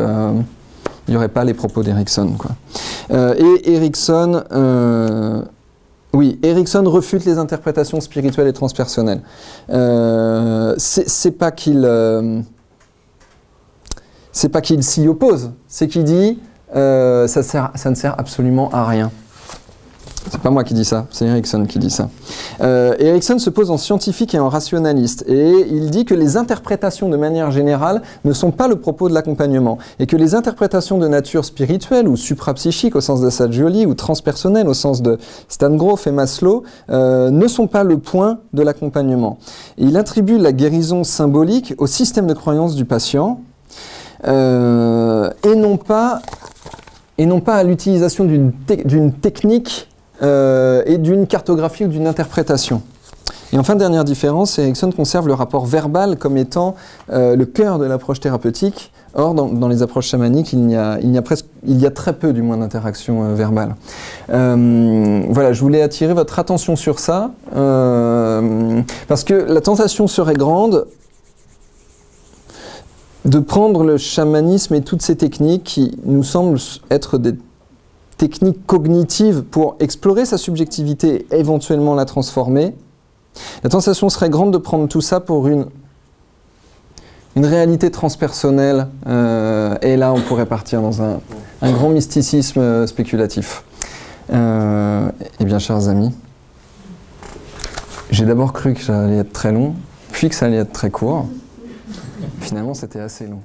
il n'y aurait pas les propos d'Erickson, quoi. Et Erickson... oui, Erickson refute les interprétations spirituelles et transpersonnelles. C'est pas qu'il s'y oppose, c'est qu'il dit ça ne sert absolument à rien. C'est pas moi qui dis ça, c'est Erickson qui dit ça. Et Erickson se pose en scientifique et en rationaliste, et il dit que les interprétations de manière générale ne sont pas le propos de l'accompagnement, et que les interprétations de nature spirituelle ou suprapsychique au sens de Assagioli ou transpersonnelle au sens de Stan Grof et Maslow ne sont pas le point de l'accompagnement. Il attribue la guérison symbolique au système de croyance du patient et non pas à l'utilisation d'une technique et d'une cartographie ou d'une interprétation. Et enfin, dernière différence, Erickson conserve le rapport verbal comme étant le cœur de l'approche thérapeutique. Or, dans les approches chamaniques, il y a très peu, du moins, d'interaction verbale. Voilà, je voulais attirer votre attention sur ça, parce que la tentation serait grande de prendre le chamanisme et toutes ces techniques qui nous semblent être des techniques cognitives pour explorer sa subjectivité et éventuellement la transformer. La tentation serait grande de prendre tout ça pour une réalité transpersonnelle, et là on pourrait partir dans un grand mysticisme spéculatif. Eh bien, chers amis, j'ai d'abord cru que ça allait être très long, puis que ça allait être très court. Finalement, c'était assez long.